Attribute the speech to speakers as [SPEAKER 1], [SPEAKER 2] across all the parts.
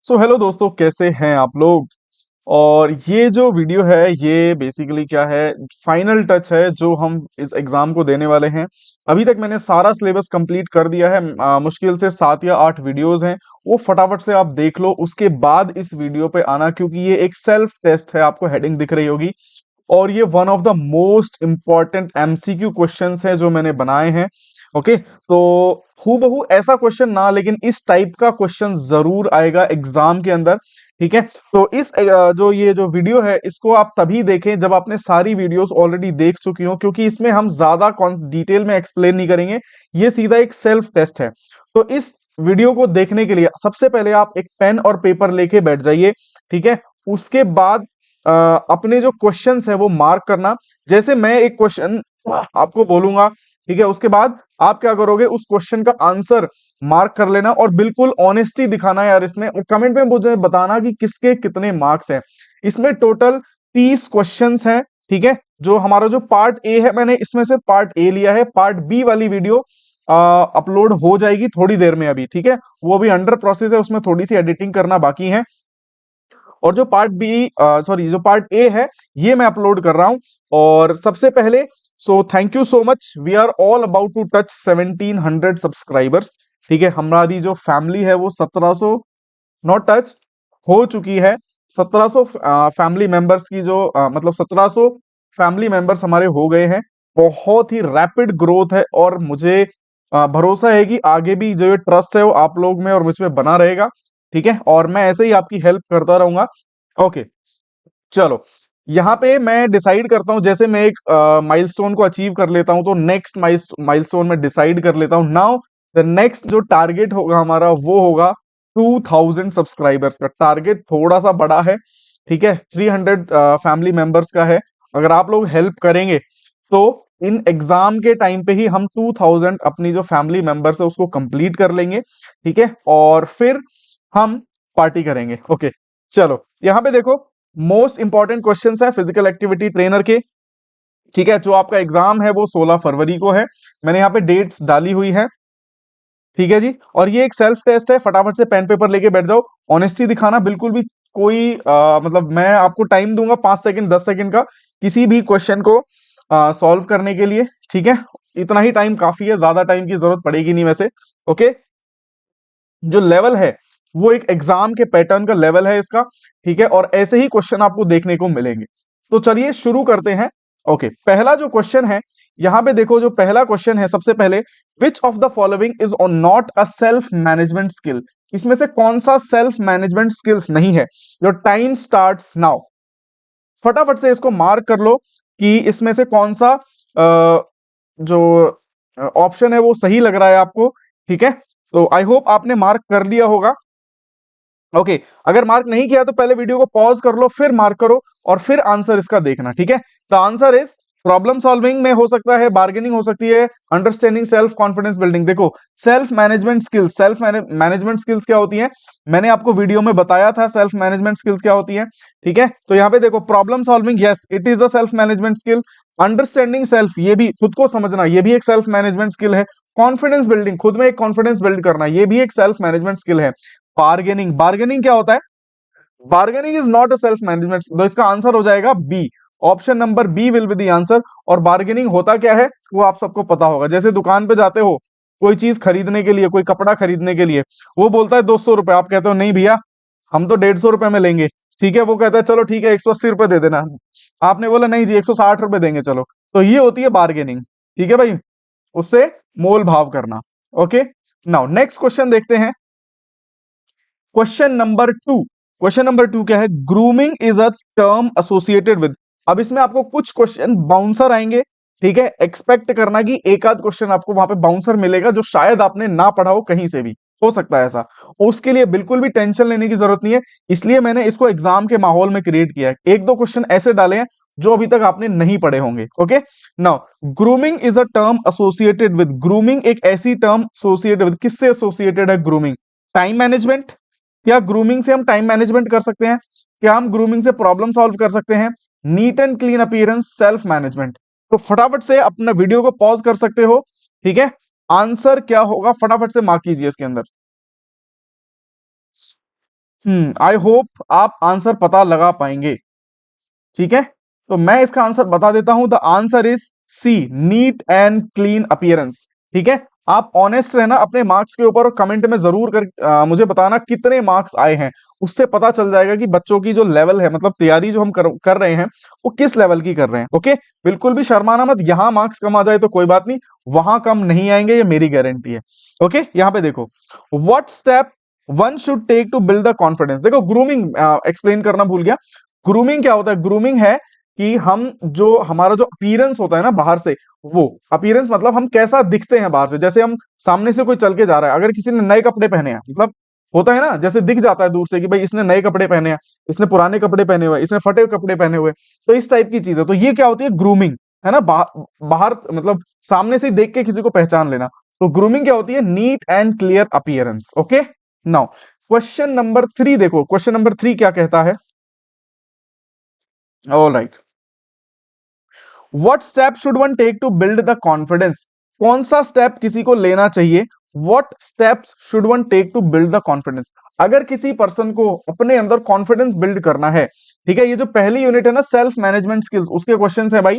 [SPEAKER 1] So hello दोस्तों, कैसे हैं आप लोग। और ये जो वीडियो है ये बेसिकली क्या है, फाइनल टच है जो हम इस एग्जाम को देने वाले हैं। अभी तक मैंने सारा सिलेबस कंप्लीट कर दिया है। मुश्किल से 7 या 8 वीडियोस हैं, वो फटाफट से आप देख लो, उसके बाद इस वीडियो पे आना, क्योंकि ये एक सेल्फ टेस्ट है। आपको हेडिंग दिख रही होगी, और ये one of the most important MCQ questions हैं जो मैंने बनाए हैं। ओके, तो हूबहू ऐसा क्वेश्चन ना, लेकिन इस टाइप का क्वेश्चन जरूर आएगा एग्जाम के अंदर। ठीक है, तो इस जो वीडियो है इसको आप तभी देखें जब आपने सारी वीडियोस ऑलरेडी देख चुकी हो, क्योंकि इसमें हम ज्यादा डिटेल में एक्सप्लेन नहीं करेंगे। ये सीधा एक सेल्फ टेस्ट है। तो इस वीडियो को देखने के लिए सबसे पहले आप एक पेन और पेपर लेके बैठ जाइए। ठीक है, उसके बाद अपने जो क्वेश्चंस है वो मार्क करना। जैसे मैं एक क्वेश्चन आपको बोलूंगा, ठीक है, उसके बाद आप क्या करोगे, उस क्वेश्चन का आंसर मार्क कर लेना, और बिल्कुल ऑनेस्टी दिखाना यार इसमें, और कमेंट में मुझे बताना कि किसके कितने मार्क्स हैं। इसमें टोटल 30 क्वेश्चंस हैं। ठीक है, जो हमारा जो पार्ट ए है, मैंने इसमें से पार्ट ए लिया है। पार्ट बी वाली वीडियो अपलोड हो जाएगी थोड़ी देर में अभी। ठीक है, वो भी अंडर प्रोसेस है, उसमें थोड़ी सी एडिटिंग करना बाकी है। और जो पार्ट बी सॉरी जो पार्ट ए है, ये मैं अपलोड कर रहा हूं। और सबसे पहले, so thank you so much, we are all about to touch 1700 subscribers. ठीक है, हमारी जो फैमिली है वो 1700 नॉट टच हो चुकी है। 1700 फैमिली मेंबर्स की जो मतलब 1700 फैमिली मेंबर्स हमारे हो गए हैं। बहुत ही रैपिड ग्रोथ है, और मुझे भरोसा है कि आगे भी जो ये ट्रस्ट है वो आप लोग में और मुझ में बना रहेगा। ठीक है, और मैं ऐसे ही आपकी हेल्प करता रहूंगा। ओके, चलो, यहाँ पे मैं डिसाइड करता हूँ। जैसे मैं एक माइलस्टोन को अचीव कर लेता हूँ, तो नेक्स्ट माइलस्टोन में डिसाइड कर लेता हूँ। नाउ द नेक्स्ट जो टारगेट होगा हमारा, वो होगा 2000 सब्सक्राइबर्स का। टारगेट थोड़ा सा बड़ा है, ठीक है, 300 फैमिली मेंबर्स का है। अगर आप लोग हेल्प करेंगे तो इन एग्जाम के टाइम पे ही हम 2000 अपनी जो फैमिली मेंबर्स है उसको कंप्लीट कर लेंगे। ठीक है, और फिर हम पार्टी करेंगे। ओके, चलो यहाँ पे देखो, मोस्ट इंपॉर्टेंट क्वेश्चंस है फिजिकल एक्टिविटी ट्रेनर के। ठीक है, जो आपका एग्जाम है वो 16 फरवरी को है। मैंने यहाँ पे डेट्स डाली हुई है। ठीक है जी, और ये एक सेल्फ टेस्ट है, फटाफट से पेन पेपर लेके बैठ जाओ। ऑनेस्टी दिखाना, बिल्कुल भी कोई मतलब मैं आपको टाइम दूंगा 5 सेकंड 10 सेकंड का, किसी भी क्वेश्चन को सॉल्व करने के लिए। ठीक है, इतना ही टाइम काफी है, ज्यादा टाइम की जरूरत पड़ेगी नहीं वैसे। ओके, जो लेवल है वो एक एग्जाम के पैटर्न का लेवल है इसका। ठीक है, और ऐसे ही क्वेश्चन आपको देखने को मिलेंगे। तो चलिए शुरू करते हैं। ओके, पहला जो क्वेश्चन है, यहां पे देखो, जो पहला क्वेश्चन है सबसे पहले, विच of the following is on not a self management skill. इसमें से कौन सा सेल्फ मैनेजमेंट स्किल्स नहीं है। Your time starts now. फटाफट से इसको मार्क कर लो कि इसमें से कौन सा जो ऑप्शन है वो सही लग रहा है आपको। ठीक है, तो आई होप आपने मार्क कर लिया होगा। ओके, अगर मार्क नहीं किया तो पहले वीडियो को पॉज कर लो, फिर मार्क करो, और फिर आंसर इसका देखना। ठीक है, the answer is problem solving में हो सकता है, बार्गेनिंग हो सकती है, अंडरस्टैंडिंग, सेल्फ कॉन्फिडेंस बिल्डिंग। देखो, self management skills, self management skills क्या होती हैं, मैंने आपको वीडियो में बताया था सेल्फ मैनेजमेंट स्किल्स क्या होती हैं। ठीक है, तो यहाँ पे देखो, problem solving, yes it is a self management skill. Understanding self, ये भी खुद को समझना, ये भी एक सेल्फ मैनेजमेंट स्किल है। कॉन्फिडेंस बिल्डिंग, खुद में एक कॉन्फिडेंस बिल्ड करना, ये भी एक सेल्फ मैनेजमेंट स्किल है। बार्गेनिंग, बार्गेनिंग क्या होता है, bargaining is not a self management, तो इसका आंसर हो जाएगा B. Option number B will be the answer. और बार्गेनिंग होता क्या है वो आप सबको पता होगा। जैसे दुकान पे जाते हो कोई चीज खरीदने के लिए, कोई कपड़ा खरीदने के लिए, वो बोलता है 200 रुपए, आप कहते हो नहीं भैया हम तो 150 रुपए में लेंगे। ठीक है, वो कहता है चलो ठीक है 180 रुपए दे देना। आपने बोला नहीं जी 160 रुपए देंगे चलो। तो ये होती है बार्गेनिंग। ठीक है भाई, उससे मोल भाव करना। ओके, नाउ नेक्स्ट क्वेश्चन देखते हैं। क्वेश्चन नंबर 2 क्या है, grooming is a term associated with. अब इसमें आपको कुछ क्वेश्चन बाउंसर आएंगे। ठीक है, एक्सपेक्ट करना कि एक आध क्वेश्चन आपको वहां पे बाउंसर मिलेगा जो शायद आपने ना पढ़ा हो, कहीं से भी हो सकता है ऐसा। उसके लिए बिल्कुल भी टेंशन लेने की जरूरत नहीं है, इसलिए मैंने इसको एग्जाम के माहौल में क्रिएट किया है। एक दो क्वेश्चन ऐसे डाले हैं जो अभी तक आपने नहीं पढ़े होंगे। Okay, now grooming is a term associated with, grooming एक ऐसी टर्म एसोसिएटेड विद, किससे एसोसिएटेड है ग्रूमिंग, टाइम मैनेजमेंट। क्या ग्रूमिंग से हम टाइम मैनेजमेंट कर सकते हैं, क्या हम ग्रूमिंग से प्रॉब्लम सॉल्व कर सकते हैं, NEET and clean appearance, self management. तो फटाफट से अपना वीडियो को पॉज कर सकते हो। ठीक है, आंसर क्या होगा फटाफट से मार्क कीजिए इसके अंदर। आई होप आप आंसर पता लगा पाएंगे। ठीक है, तो मैं इसका आंसर बता देता हूं। The answer is C, neat and clean appearance. ठीक है, आप ऑनेस्ट रहना अपने मार्क्स के ऊपर और कमेंट में जरूर मुझे बताना कितने मार्क्स आए हैं। उससे पता चल जाएगा कि बच्चों की जो लेवल है, मतलब तैयारी जो हम कर रहे हैं, वो किस लेवल की कर रहे हैं। ओके, बिल्कुल भी शर्माना मत। यहां मार्क्स कम आ जाए तो कोई बात नहीं, वहां कम नहीं आएंगे, ये मेरी गारंटी है। ओके, यहां पे देखो, what step one should take to build the confidence. देखो, ग्रूमिंग एक्सप्लेन करना भूल गया। ग्रूमिंग क्या होता है? ग्रूमिंग है कि हम जो हमारा जो अपीयरेंस होता है ना बाहर से, वो अपीयरेंस मतलब हम कैसा दिखते हैं बाहर से। जैसे हम सामने से कोई चल के जा रहा है, अगर किसी ने नए कपड़े पहने हैं, मतलब होता है ना, जैसे दिख जाता है दूर से कि भाई इसने नए कपड़े पहने हैं, इसने पुराने कपड़े पहने हुए, इसने फटे हुए कपड़े पहने हुए, तो इस टाइप की चीज है। तो ये क्या होती है? ग्रूमिंग, है ना। बाहर मतलब सामने से ही देख के किसी को पहचान लेना। तो ग्रूमिंग क्या होती है? Neat and clear appearance. Okay, now question number 3 देखो, क्वेश्चन नंबर 3 क्या कहता है? All right, what step should one take to build the confidence. कौन सा स्टेप किसी को लेना चाहिए? What steps should one take to build the confidence. अगर किसी पर्सन को अपने अंदर कॉन्फिडेंस बिल्ड करना है, ठीक है, ये जो पहली यूनिट है ना, सेल्फ मैनेजमेंट स्किल्स, उसके क्वेश्चंस है भाई।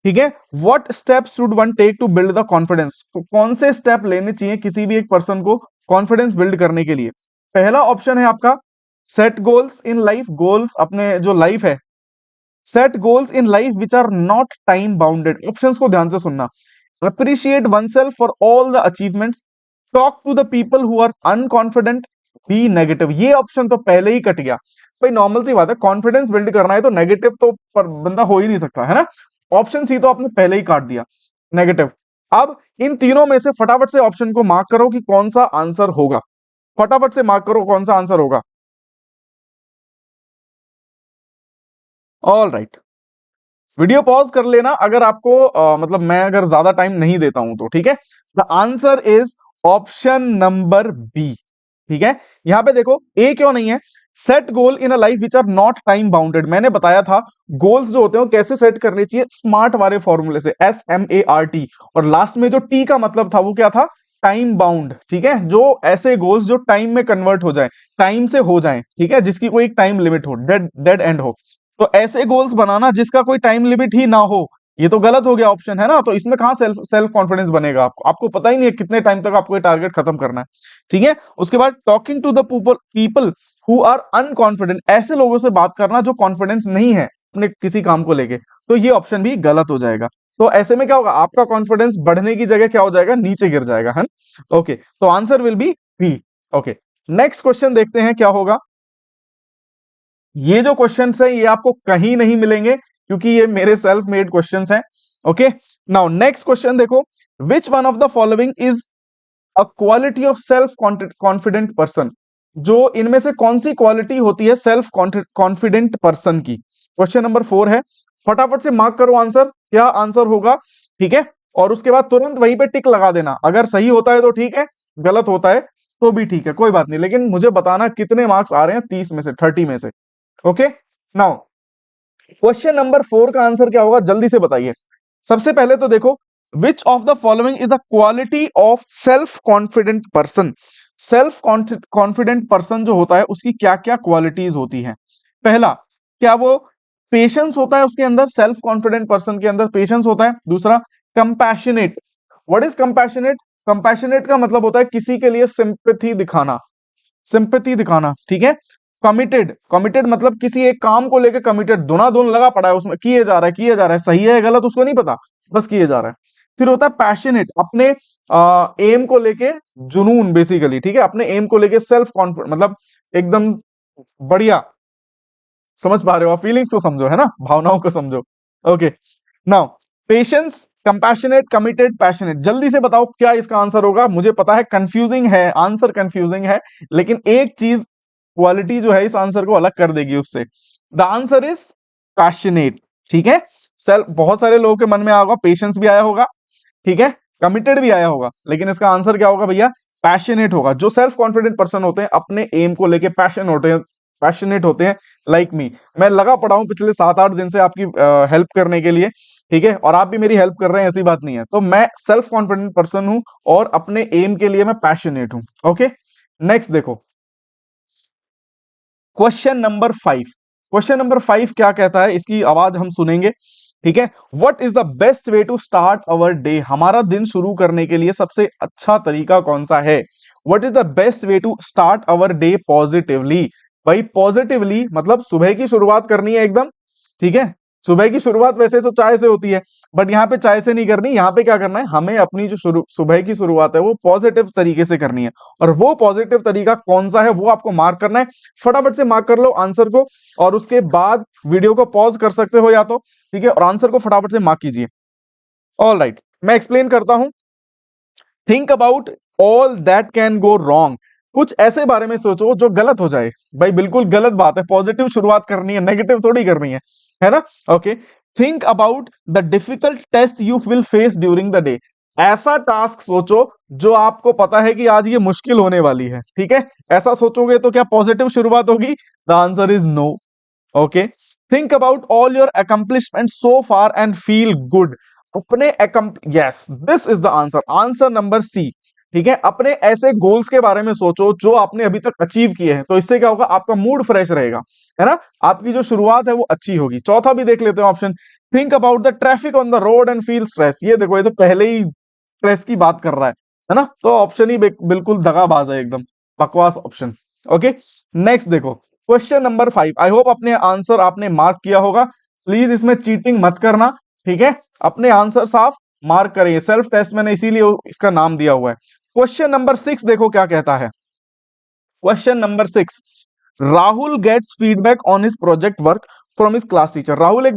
[SPEAKER 1] ठीक है, what steps should one take to build the confidence. तो कौन से स्टेप लेने चाहिए किसी भी एक पर्सन को कॉन्फिडेंस बिल्ड करने के लिए? पहला ऑप्शन है आपका, set goals in life. Goals, अपने जो लाइफ है, set goals in life which are not time bounded. Options को ध्यान से सुनना। Appreciate oneself for all the achievements, talk to the people who are unconfident, be negative. ये option तो पहले ही कट गया भाई। नॉर्मल सी बात है, कॉन्फिडेंस बिल्ड करना है तो नेगेटिव तो पर बंदा हो ही नहीं सकता, है ना। ऑप्शन सी तो आपने पहले ही काट दिया, नेगेटिव। अब इन तीनों में से फटाफट से ऑप्शन को मार्क करो कि कौन सा आंसर होगा। फटाफट से मार्क करो कौन सा आंसर होगा। ऑल राइट, वीडियो पॉज कर लेना अगर आपको मतलब मैं अगर ज्यादा टाइम नहीं देता हूं तो। ठीक है, the answer is option number B. ठीक है, यहां पे देखो, ए क्यों नहीं है? Set goal in a life which are not time bounded. मैंने बताया था गोल्स जो होते हैं वो कैसे सेट करने चाहिए, स्मार्ट वाले फॉर्मूले से, SMART। और लास्ट में जो टी का मतलब था वो क्या था? Time bound. ठीक है, जो ऐसे गोल्स जो टाइम में कन्वर्ट हो जाए, टाइम से हो जाए, ठीक है, जिसकी कोई टाइम लिमिट हो, डेड डेड एंड हो। तो ऐसे गोल्स बनाना जिसका कोई टाइम लिमिट ही ना हो, ये तो गलत हो गया ऑप्शन, है ना। तो इसमें कहां सेल्फ सेल्फ कॉन्फिडेंस बनेगा? आपको आपको पता ही नहीं है कितने टाइम तक आपको ये टारगेट खत्म करना है। ठीक है, उसके बाद talking to the people who are unconfident. ऐसे लोगों से बात करना जो कॉन्फिडेंस नहीं है अपने किसी काम को लेके, तो ये ऑप्शन भी गलत हो जाएगा। तो ऐसे में क्या होगा? आपका कॉन्फिडेंस बढ़ने की जगह क्या हो जाएगा? नीचे गिर जाएगा, है ना। ओके, तो answer will be B. Okay, next question देखते हैं क्या होगा। ये जो क्वेश्चंस हैं ये आपको कहीं नहीं मिलेंगे क्योंकि ये मेरे सेल्फ मेड क्वेश्चंस हैं। ओके, नाउ नेक्स्ट क्वेश्चन देखो, which one of the following is a quality of self confident person. जो इनमें से कौन सी क्वालिटी होती है सेल्फ कॉन्फिडेंट पर्सन की? क्वेश्चन नंबर 4 है। फटाफट से मार्क करो आंसर, क्या आंसर होगा। ठीक है, और उसके बाद तुरंत वहीं पे टिक लगा देना। अगर सही होता है तो ठीक है, गलत होता है तो भी ठीक है, कोई बात नहीं, लेकिन मुझे बताना कितने मार्क्स आ रहे हैं, 30 में से, 30 में से। ओके, नाउ क्वेश्चन नंबर 4 का आंसर क्या होगा, जल्दी से बताइए। सबसे पहले तो देखो, which of the following is a quality of self confident person. Self confident person जो होता है उसकी क्या क्या क्वालिटीज होती हैं? पहला, क्या वो पेशेंस होता है उसके अंदर? सेल्फ कॉन्फिडेंट पर्सन के अंदर पेशेंस होता है। दूसरा, compassionate. What is compassionate? Compassionate का मतलब होता है किसी के लिए सिंपैथी दिखाना, सिंपैथी दिखाना। ठीक है, कमिटेड, कमिटेड मतलब किसी एक काम को लेकर कमिटेड, धुनाधुन लगा पड़ा है उसमें, किए जा रहा है, किए जा रहा है, सही है गलत उसको नहीं पता, बस किए जा रहा है। फिर होता है पैशनेट, अपने एम को लेके जुनून बेसिकली। ठीक है, अपने एम को लेके सेल्फ कॉन्फिडेंट, मतलब एकदम बढ़िया। समझ पा रहे हो आप? फीलिंग्स को समझो, है ना, भावनाओं को समझो। Okay, now patience, compassionate, committed, passionate. जल्दी से बताओ क्या इसका आंसर होगा। मुझे पता है कंफ्यूजिंग है, आंसर कंफ्यूजिंग है, लेकिन एक चीज, क्वालिटी जो है इस आंसर को अलग कर देगी उससे। The answer is passionate. ठीक है, सेल्फ, बहुत सारे लोगों के मन में आया होगा पेशेंस भी आया होगा, ठीक है, कमिटेड भी आया होगा, लेकिन इसका आंसर क्या होगा भैया? पैशनेट होगा। जो सेल्फ कॉन्फिडेंट पर्सन होते हैं अपने एम को लेके पैशन होते हैं, पैशनेट होते हैं। लाइक मी, मैं लगा पड़ा हूं पिछले 7-8 दिन से आपकी हेल्प करने के लिए। ठीक है, और आप भी मेरी हेल्प कर रहे हैं, ऐसी बात नहीं है। तो मैं सेल्फ कॉन्फिडेंट पर्सन हूं और अपने एम के लिए मैं पैशनेट हूं। ओके, नेक्स्ट देखो, क्वेश्चन नंबर 5, क्वेश्चन नंबर 5 क्या कहता है, इसकी आवाज हम सुनेंगे। ठीक है, what is the best way to start our day, हमारा दिन शुरू करने के लिए सबसे अच्छा तरीका कौन सा है। What is the best way to start our day positively. भाई पॉजिटिवली मतलब सुबह की शुरुआत करनी है एकदम। ठीक है, सुबह की शुरुआत वैसे तो चाय से होती है, बट यहाँ पे चाय से नहीं करनी, यहाँ पे क्या करना है, हमें अपनी जो सुबह की शुरुआत है वो पॉजिटिव तरीके से करनी है। और वो पॉजिटिव तरीका कौन सा है वो आपको मार्क करना है। फटाफट से मार्क कर लो आंसर को, और उसके बाद वीडियो को पॉज कर सकते हो या तो, ठीक है, और आंसर को फटाफट से मार्क कीजिए। ऑल राइट, मैं एक्सप्लेन करता हूं। Think about all that can go wrong, कुछ ऐसे बारे में सोचो जो गलत हो जाए। भाई बिल्कुल गलत बात है, पॉजिटिव शुरुआत करनी है, नेगेटिव थोड़ी करनी है ना। Okay, think about the difficult test you will face during the day, ऐसा टास्क सोचो जो आपको पता है कि आज ये मुश्किल होने वाली है। ठीक है, ऐसा सोचोगे तो क्या पॉजिटिव शुरुआत होगी? The answer is no. Okay, think about all your accomplishment so far and feel good, अपने yes this is the answer, answer number C. ठीक है, अपने ऐसे गोल्स के बारे में सोचो जो आपने अभी तक अचीव किए हैं, तो इससे क्या होगा, आपका मूड फ्रेश रहेगा, है ना, आपकी जो शुरुआत है वो अच्छी होगी। चौथा भी देख लेते हैं option, think about the traffic on the road and feel stress, ये देखो ये तो पहले ही स्ट्रेस की बात कर रहा है ना, तो ऑप्शन ही बिल्कुल दगाबाज है, एकदम बकवास ऑप्शन। ओके, नेक्स्ट देखो क्वेश्चन नंबर 5, आई होप अपने आंसर आपने मार्क किया होगा, प्लीज इसमें चीटिंग मत करना। ठीक है, अपने आंसर साफ मार्क करें, सेल्फ टेस्ट मैंने इसीलिए इसका नाम दिया हुआ है। क्वेश्चन नंबर 6 देखो क्या कहता है। Question number 6, Rahul gets feedback on his project work from his class teacher, Rahul एक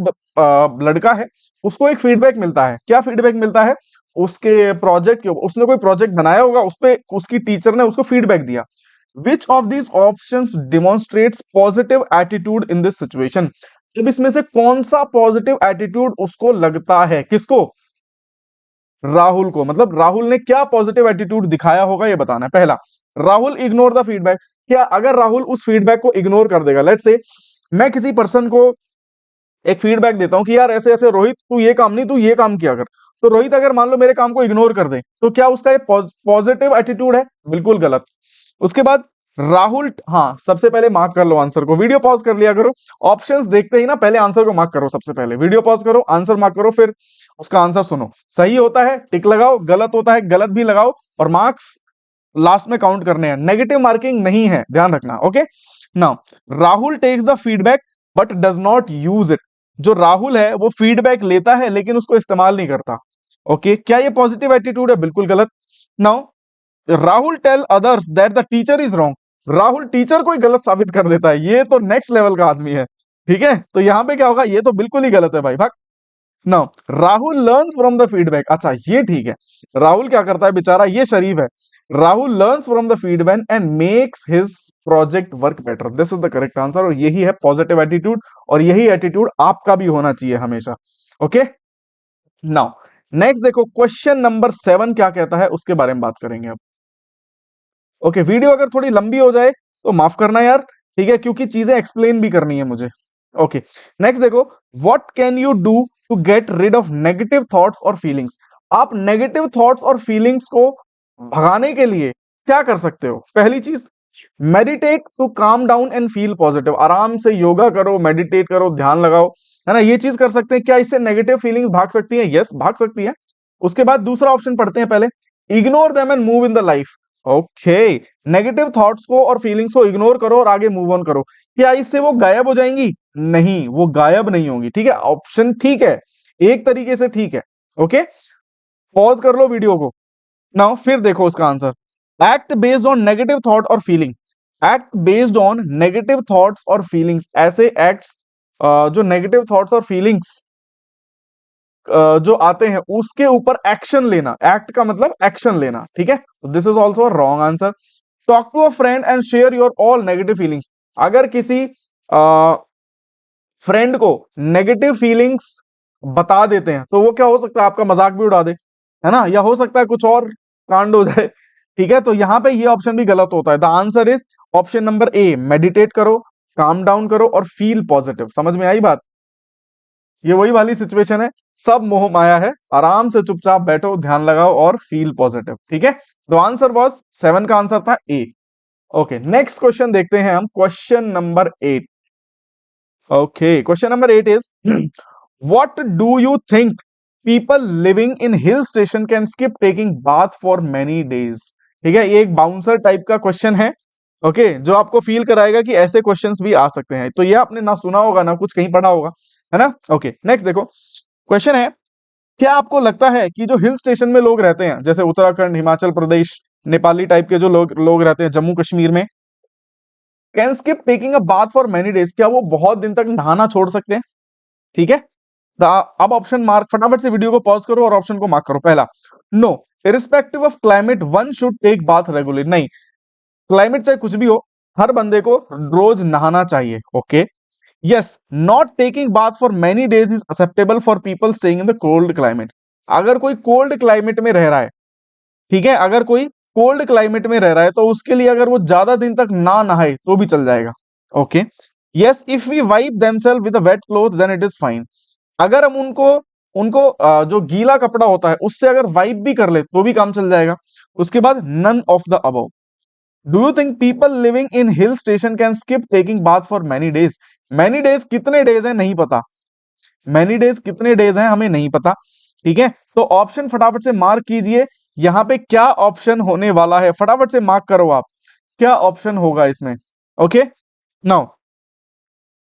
[SPEAKER 1] लड़का है, उसको एक फीडबैक मिलता है। क्या फीडबैक मिलता है? उसके प्रोजेक्ट के, उसने कोई प्रोजेक्ट बनाया होगा, उस पे उसकी टीचर ने उसको फीडबैक दिया। Which of these options demonstrates positive attitude in this situation, अब इसमें से कौन सा पॉजिटिव एटीट्यूड उसको लगता है, किसको? राहुल को, मतलब राहुल ने क्या पॉजिटिव एटीट्यूड दिखाया होगा ये बताना है। पहला, राहुल इग्नोर द फीडबैक, क्या अगर राहुल उस फीडबैक को इग्नोर कर देगा, लेट्स से मैं किसी पर्सन को एक फीडबैक देता हूं कि यार ऐसे ऐसे रोहित तू ये काम नहीं, तू ये काम किया कर, तो रोहित अगर मान लो मेरे काम को इग्नोर कर दे, तो क्या उसका ये पॉजिटिव एटीट्यूड है? बिल्कुल गलत। उसके बाद राहुल, हाँ सबसे पहले मार्क कर लो आंसर को, वीडियो पॉज कर लिया करो, ऑप्शंस देखते ही ना पहले आंसर को मार्क करो, सबसे पहले वीडियो पॉज करो, आंसर मार्क करो, फिर उसका आंसर सुनो। सही होता है टिक लगाओ, गलत होता है गलत भी लगाओ, और मार्क्स लास्ट में काउंट करने हैं, नेगेटिव मार्किंग नहीं है, ध्यान रखना। Okay, now Rahul takes the feedback but does not use it, जो राहुल है वो फीडबैक लेता है लेकिन उसको इस्तेमाल नहीं करता। ओके, क्या ये पॉजिटिव एटीट्यूड है? बिल्कुल गलत। Now Rahul tell others that the teacher is wrong, Rahul teacher को ही गलत साबित कर देता है, ये तो नेक्स्ट लेवल का आदमी है। ठीक है, तो यहां पे क्या होगा, ये तो बिल्कुल ही गलत है भाई, भाग। Now Rahul learns from the feedback, अच्छा ये ठीक है, राहुल क्या करता है बेचारा, ये शरीफ है, Rahul learns from the feedback and makes his project work better, this is the correct answer, और यही है पॉजिटिव एटीट्यूड, और यही एटीट्यूड आपका भी होना चाहिए हमेशा। ओके, नाउ नेक्स्ट देखो क्वेश्चन नंबर 7 क्या कहता है, उसके बारे में बात करेंगे अब। ओके, वीडियो अगर थोड़ी लंबी हो जाए तो माफ करना यार, ठीक है, क्योंकि चीजें एक्सप्लेन भी करनी है मुझे। ओके, नेक्स्ट देखो, what can you do to get rid of negative thoughts और फीलिंग्स, आप नेगेटिव थॉट्स और फीलिंग्स को भगाने के लिए क्या कर सकते हो? पहली चीज, meditate to calm down and feel positive, आराम से योगा करो, मेडिटेट करो, ध्यान लगाओ, है ना, ये चीज कर सकते हैं। क्या इससे नेगेटिव फीलिंग्स भाग सकती हैं? यस, भाग सकती है। उसके बाद दूसरा ऑप्शन पढ़ते हैं पहले, ignore them and move in the life, okay, negative thoughts को और फीलिंग्स को इग्नोर करो और आगे मूव ऑन करो। क्या इससे वो गायब हो जाएंगी? नहीं, वो गायब नहीं होंगी। ठीक है, ऑप्शन ठीक है, एक तरीके से ठीक है। ओके, पॉज कर लो वीडियो को। नाउ फिर देखो उसका answer, act based on negative thought और feeling, act based on negative thoughts और फीलिंग्स, ऐसे एक्ट्स जो नेगेटिव थॉट्स और फीलिंग्स जो आते हैं उसके ऊपर एक्शन लेना, एक्ट का मतलब एक्शन लेना। ठीक है, this is also wrong answer. Talk to a friend and share your all negative feelings, अगर किसी फ्रेंड को नेगेटिव फीलिंग्स बता देते हैं तो वो क्या हो सकता है, आपका मजाक भी उड़ा दे, है ना, या हो सकता है कुछ और कांड हो जाए। ठीक है, तो यहां पे ये ऑप्शन भी गलत होता है। The answer is option number A, meditate करो, काम डाउन करो और फील पॉजिटिव। समझ में आई बात? ये वही वाली सिचुएशन है, सब मोह माया है, आराम से चुपचाप बैठो, ध्यान लगाओ और फील पॉजिटिव। ठीक है, तो आंसर वाज 7 का आंसर था ए। ओके, नेक्स्ट क्वेश्चन देखते हैं हम, question number 8। Okay, question number 8 is what do you think people living in hill station can skip taking bath for many days. ठीक है, ये एक बाउंसर टाइप का क्वेश्चन है। ओके, जो आपको फील कराएगा कि ऐसे क्वेश्चंस भी आ सकते हैं। तो ये आपने ना सुना होगा ना कुछ कहीं पढ़ा होगा, है ना। ओके, नेक्स्ट देखो, क्वेश्चन है, क्या आपको लगता है कि जो हिल स्टेशन में लोग रहते हैं, जैसे उत्तराखंड, हिमाचल प्रदेश, नेपाली टाइप के जो लोग लोग रहते हैं जम्मू कश्मीर में, can skip taking a bath for many days, क्या वो बहुत दिन तक नहाना छोड़ सकते हैं? ठीक है, अब ऑप्शन मार्क, फटाफट से वीडियो को पॉज करो और ऑप्शन को मार्क करो। पहला, no, irrespective of climate one should take bath regularly. नहीं, क्लाइमेट चाहे कुछ भी हो, हर बंदे को रोज नहाना चाहिए। Okay, yes, not taking bath for many days is acceptable for people staying in the cold climate. अगर कोई कोल्ड क्लाइमेट में रह रहा है, ठीक है, अगर कोई कोल्ड क्लाइमेट में रह रहा है तो उसके लिए अगर वो ज्यादा दिन तक ना नहाए तो भी चल जाएगा। Okay, yes, if we wipe themselves with a wet cloth then it is fine. अगर हम उनको उनको जो गीला कपड़ा होता है उससे अगर वाइप भी कर ले तो भी काम चल जाएगा। उसके बाद, none of the above. Do you think people living in hill station can skip taking bath for many days? Many days कितने डेज है नहीं पता, मेनी डेज कितने डेज हैं हमें नहीं पता। ठीक है, तो ऑप्शन फटाफट से मार्क कीजिए, यहां पे क्या ऑप्शन होने वाला है, फटाफट से मार्क करो आप, क्या ऑप्शन होगा इसमें। ओके, नाउ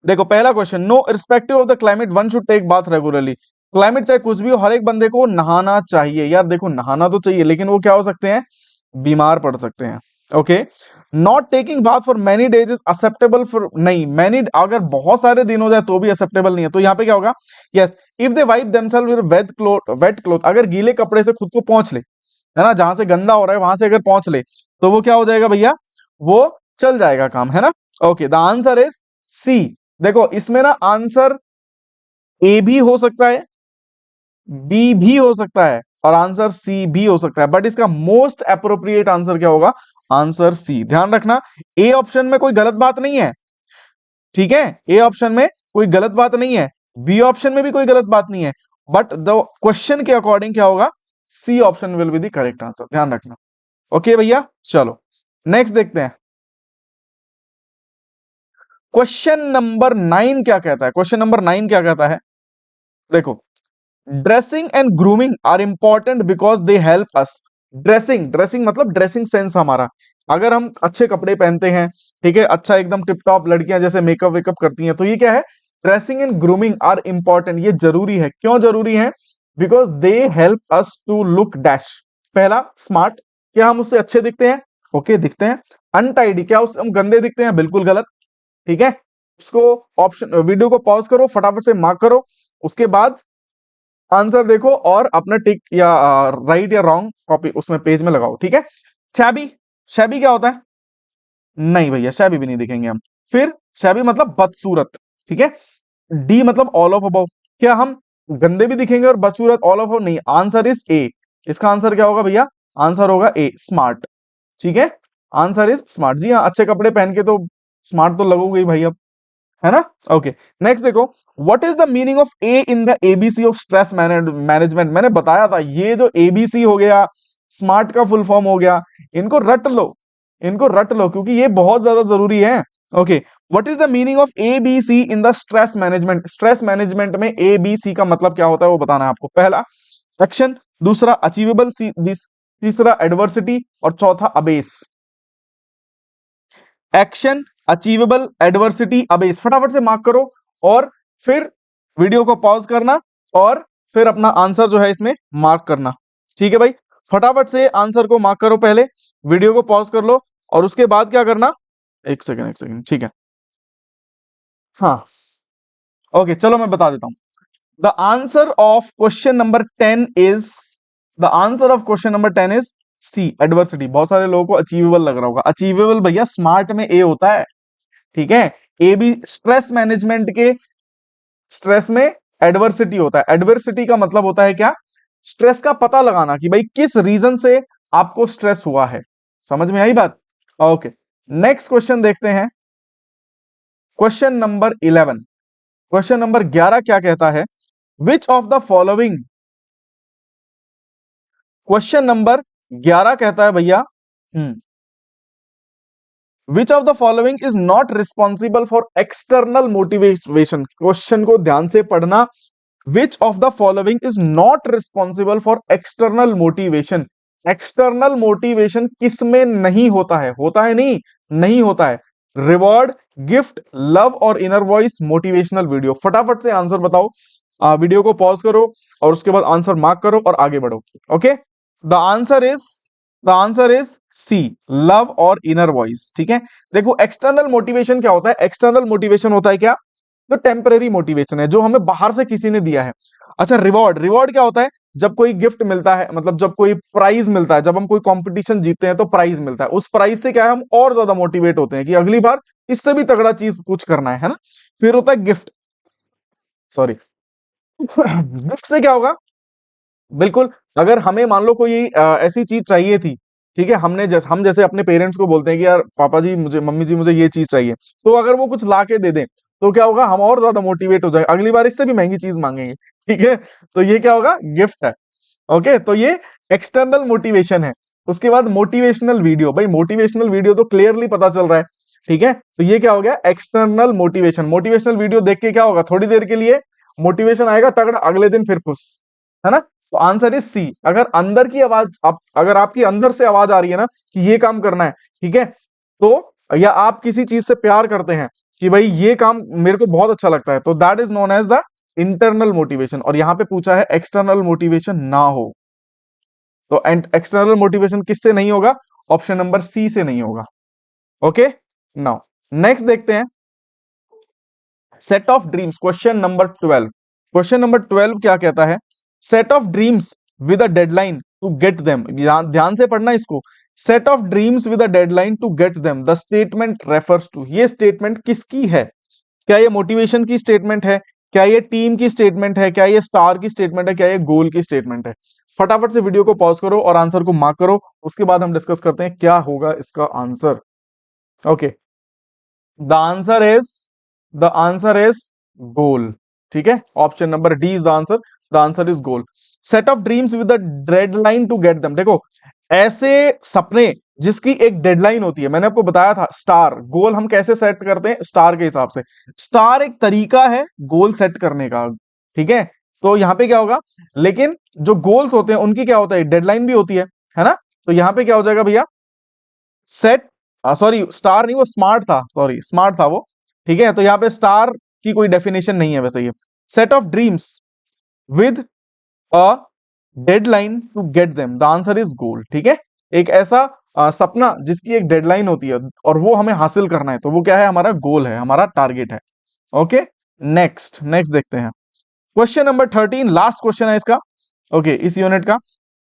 [SPEAKER 1] देखो, पहला question, irrespective of the climate one should take bath regularly. Climate चाहे कुछ भी हो, हर एक बंदे को नहाना चाहिए। यार देखो, नहाना तो चाहिए, लेकिन वो क्या हो सकते हैं, बीमार पड़ सकते हैं। Okay, not taking bath for many days is acceptable for, नहीं, मैनी अगर बहुत सारे दिन हो जाए तो भी एक्सेप्टेबल नहीं है। तो यहां पे क्या होगा, yes, if they wipe themselves with wet cloth, अगर गीले कपड़े से खुद को पहुंच ले, है ना, जहां से गंदा हो रहा है वहां से अगर पहुंच ले तो वो क्या हो जाएगा भैया, वो चल जाएगा काम, है ना। Okay, the answer is C. देखो, इसमें ना आंसर ए भी हो सकता है, बी भी हो सकता है और आंसर सी भी हो सकता है, बट इसका मोस्ट अप्रोप्रिएट आंसर क्या होगा, आंसर सी। ध्यान रखना, ए ऑप्शन में कोई गलत बात नहीं है। ठीक है, ए ऑप्शन में कोई गलत बात नहीं है, बी ऑप्शन में भी कोई गलत बात नहीं है, बट द क्वेश्चन के अकॉर्डिंग क्या होगा, C option will be the correct answer. ध्यान रखना। ओके भैया, चलो नेक्स्ट देखते हैं, क्वेश्चन नंबर 9 क्या कहता है। क्वेश्चन नंबर 9 क्या कहता है, देखो, dressing and grooming are important because they help us. Dressing, dressing मतलब ड्रेसिंग सेंस हमारा, अगर हम अच्छे कपड़े पहनते हैं, ठीक है, अच्छा एकदम टिप टॉप, लड़कियां जैसे मेकअप वेकअप करती हैं, तो ये क्या है, dressing and grooming are important, ये जरूरी है। क्यों जरूरी है, because they help us to look dash. पहला, स्मार्ट, क्या हम उससे अच्छे दिखते हैं, ओके दिखते हैं। अनटाइडी, क्या उससे हम गंदे दिखते हैं, बिल्कुल गलत। ठीक है, इसको ऑप्शन, वीडियो को पॉज करो, फटाफट से मार्क करो, उसके बाद आंसर देखो और अपना टिक या राइट या रॉन्ग कॉपी उसमें पेज में लगाओ। ठीक है, शैबी, शैबी क्या होता है, नहीं भैया, शैबी भी नहीं दिखेंगे हम। फिर शैबी मतलब बदसूरत। ठीक है, डी मतलब ऑल ऑफ अबव, क्या हम गंदे भी दिखेंगे और बदसूरत ऑल ऑफ अबव नहीं, आंसर इज ए। इसका आंसर क्या होगा भैया, आंसर होगा ए, स्मार्ट। ठीक है, आंसर इज स्मार्ट। जी हाँ, अच्छे कपड़े पहन के तो स्मार्ट तो लगोगे ही भाई अब, है ना। ओके, नेक्स्ट देखो, what is the meaning of A in the ABC of stress management. मैंने बताया था, ये जो एबीसी हो गया, स्मार्ट का फुल फॉर्म हो गया, इनको रट लो, इनको रट लो क्योंकि ये बहुत ज्यादा जरूरी है। Okay, what is the meaning of ABC in the stress management. Stress management में एबीसी का मतलब क्या होता है वो बताना है आपको। पहला, एक्शन, दूसरा अचीवेबल, तीसरा एडवर्सिटी और चौथा abyss. Action, achievable, adversity, abyss, फटाफट से मार्क करो और फिर वीडियो को पॉज करना और फिर अपना आंसर जो है इसमें मार्क करना। ठीक है भाई, फटाफट से आंसर को मार्क करो, पहले वीडियो को पॉज कर लो और उसके बाद क्या करना, एक सेकंड एक सेकंड, ठीक है, हाँ, ओके, चलो मैं बता देता हूं। The answer of question number 10 is, the answer of question number 10 is C, adversity. बहुत सारे लोगों को अचीवेबल लग रहा होगा, अचीवेबल भैया स्मार्ट में ए होता है। ठीक है, ए भी स्ट्रेस मैनेजमेंट के, स्ट्रेस में एडवर्सिटी होता है। एडवर्सिटी का मतलब होता है क्या, स्ट्रेस का पता लगाना कि भाई किस रीजन से आपको स्ट्रेस हुआ है। समझ में आई बात। ओके, नेक्स्ट क्वेश्चन देखते हैं, क्वेश्चन नंबर 11। क्वेश्चन नंबर 11 क्या कहता है, विच of the following, question number 11 कहता है भैया, विच of the following is not responsible for external motivation, question को ध्यान से पढ़ना। विच of the following is not responsible for external motivation, external motivation किस में नहीं होता है, होता है नहीं, नहीं होता है। रिवॉर्ड, गिफ्ट, लव और इनर वॉइस, मोटिवेशनल वीडियो। फटाफट से आंसर बताओ, वीडियो को पॉज करो और उसके बाद आंसर मार्क करो और आगे बढ़ो। Okay, the answer is, the answer is C, love और इनर वॉइस। ठीक है, देखो एक्सटर्नल मोटिवेशन क्या होता है, एक्सटर्नल मोटिवेशन होता है क्या, जो टेम्परेरी मोटिवेशन है, जो हमें बाहर से किसी ने दिया है। अच्छा, रिवॉर्ड, रिवॉर्ड क्या होता है, जब कोई गिफ्ट मिलता है, मतलब जब कोई प्राइज मिलता है, जब हम कोई कंपटीशन जीतते हैं तो प्राइज मिलता है, उस प्राइज से क्या है, हम और ज्यादा मोटिवेट होते हैं कि अगली बार इससे भी तगड़ा चीज कुछ करना है ना। फिर होता है गिफ्ट, सॉरी गिफ्ट से क्या होगा, बिल्कुल, अगर हमें मान लो कोई ऐसी चीज चाहिए थी, ठीक है, हम जैसे अपने पेरेंट्स को बोलते हैं कि यार पापा जी मुझे, मम्मी जी मुझे ये चीज चाहिए, तो अगर वो कुछ ला के दे दें तो क्या होगा, हम और ज्यादा मोटिवेट हो जाएंगे, अगली बार इससे भी महंगी चीज मांगेंगे। ठीक है, तो ये क्या होगा, गिफ्ट है। ओके, तो ये एक्सटर्नल मोटिवेशन है। उसके बाद मोटिवेशनल वीडियो, भाई मोटिवेशनल वीडियो तो क्लियरली पता चल रहा है। ठीक है, तो ये क्या हो गया, एक्सटर्नल मोटिवेशन। मोटिवेशनल वीडियो देख के क्या होगा, थोड़ी देर के लिए मोटिवेशन आएगा तगड़ा, अगले दिन फिर खुश, है ना। तो आंसर इज सी। अगर अंदर की आवाज, अगर आपकी अंदर से आवाज आ रही है ना कि ये काम करना है, ठीक है, तो या आप किसी चीज से प्यार करते हैं कि भाई ये काम मेरे को बहुत अच्छा लगता है, तो that is known as the internal motivation. और यहां पे पूछा है एक्सटर्नल मोटिवेशन ना हो, तो एक्सटर्नल मोटिवेशन किससे नहीं होगा, ऑप्शन नंबर सी से नहीं होगा। ओके, नाउ नेक्स्ट देखते हैं, set of dreams, question number 12। Question number 12 क्या कहता है, set of dreams with a deadline to get them, ध्यान से पढ़ना इसको। Set of dreams with a deadline to get them, the statement refers to, ये स्टेटमेंट किसकी है, क्या ये मोटिवेशन की स्टेटमेंट है, क्या ये टीम की स्टेटमेंट है, क्या ये स्टार की स्टेटमेंट है, क्या ये गोल की स्टेटमेंट है। फटाफट से वीडियो को पॉज करो और आंसर को मार्क करो, उसके बाद हम डिस्कस करते हैं क्या होगा इसका answer. Okay, the answer is, the answer is goal. ठीक है, option number D is the answer is goal. Set of dreams with the deadline to get them, देखो ऐसे सपने जिसकी एक डेडलाइन होती है, मैंने आपको बताया था स्टार गोल हम कैसे सेट करते हैं, स्टार के हिसाब से। स्टार एक तरीका है गोल सेट करने का, ठीक है, तो यहां पे क्या होगा, लेकिन जो गोल्स होते हैं उनकी क्या होता है, डेडलाइन भी होती है ना। तो यहां पे क्या हो जाएगा भैया, सेट, सॉरी स्टार नहीं, वो स्मार्ट था, सॉरी स्मार्ट था वो। ठीक है, तो यहां पे स्टार की कोई डेफिनेशन नहीं है वैसे ये। Set of dreams with a deadline to get them, the answer is goal. ठीक है, एक ऐसा सपना जिसकी एक डेडलाइन होती है और वो हमें हासिल करना है, तो वो क्या है, हमारा गोल है, हमारा टारगेट है। ओके, नेक्स्ट नेक्स्ट देखते हैं, क्वेश्चन नंबर 13, लास्ट क्वेश्चन है इसका, ओके इस यूनिट का।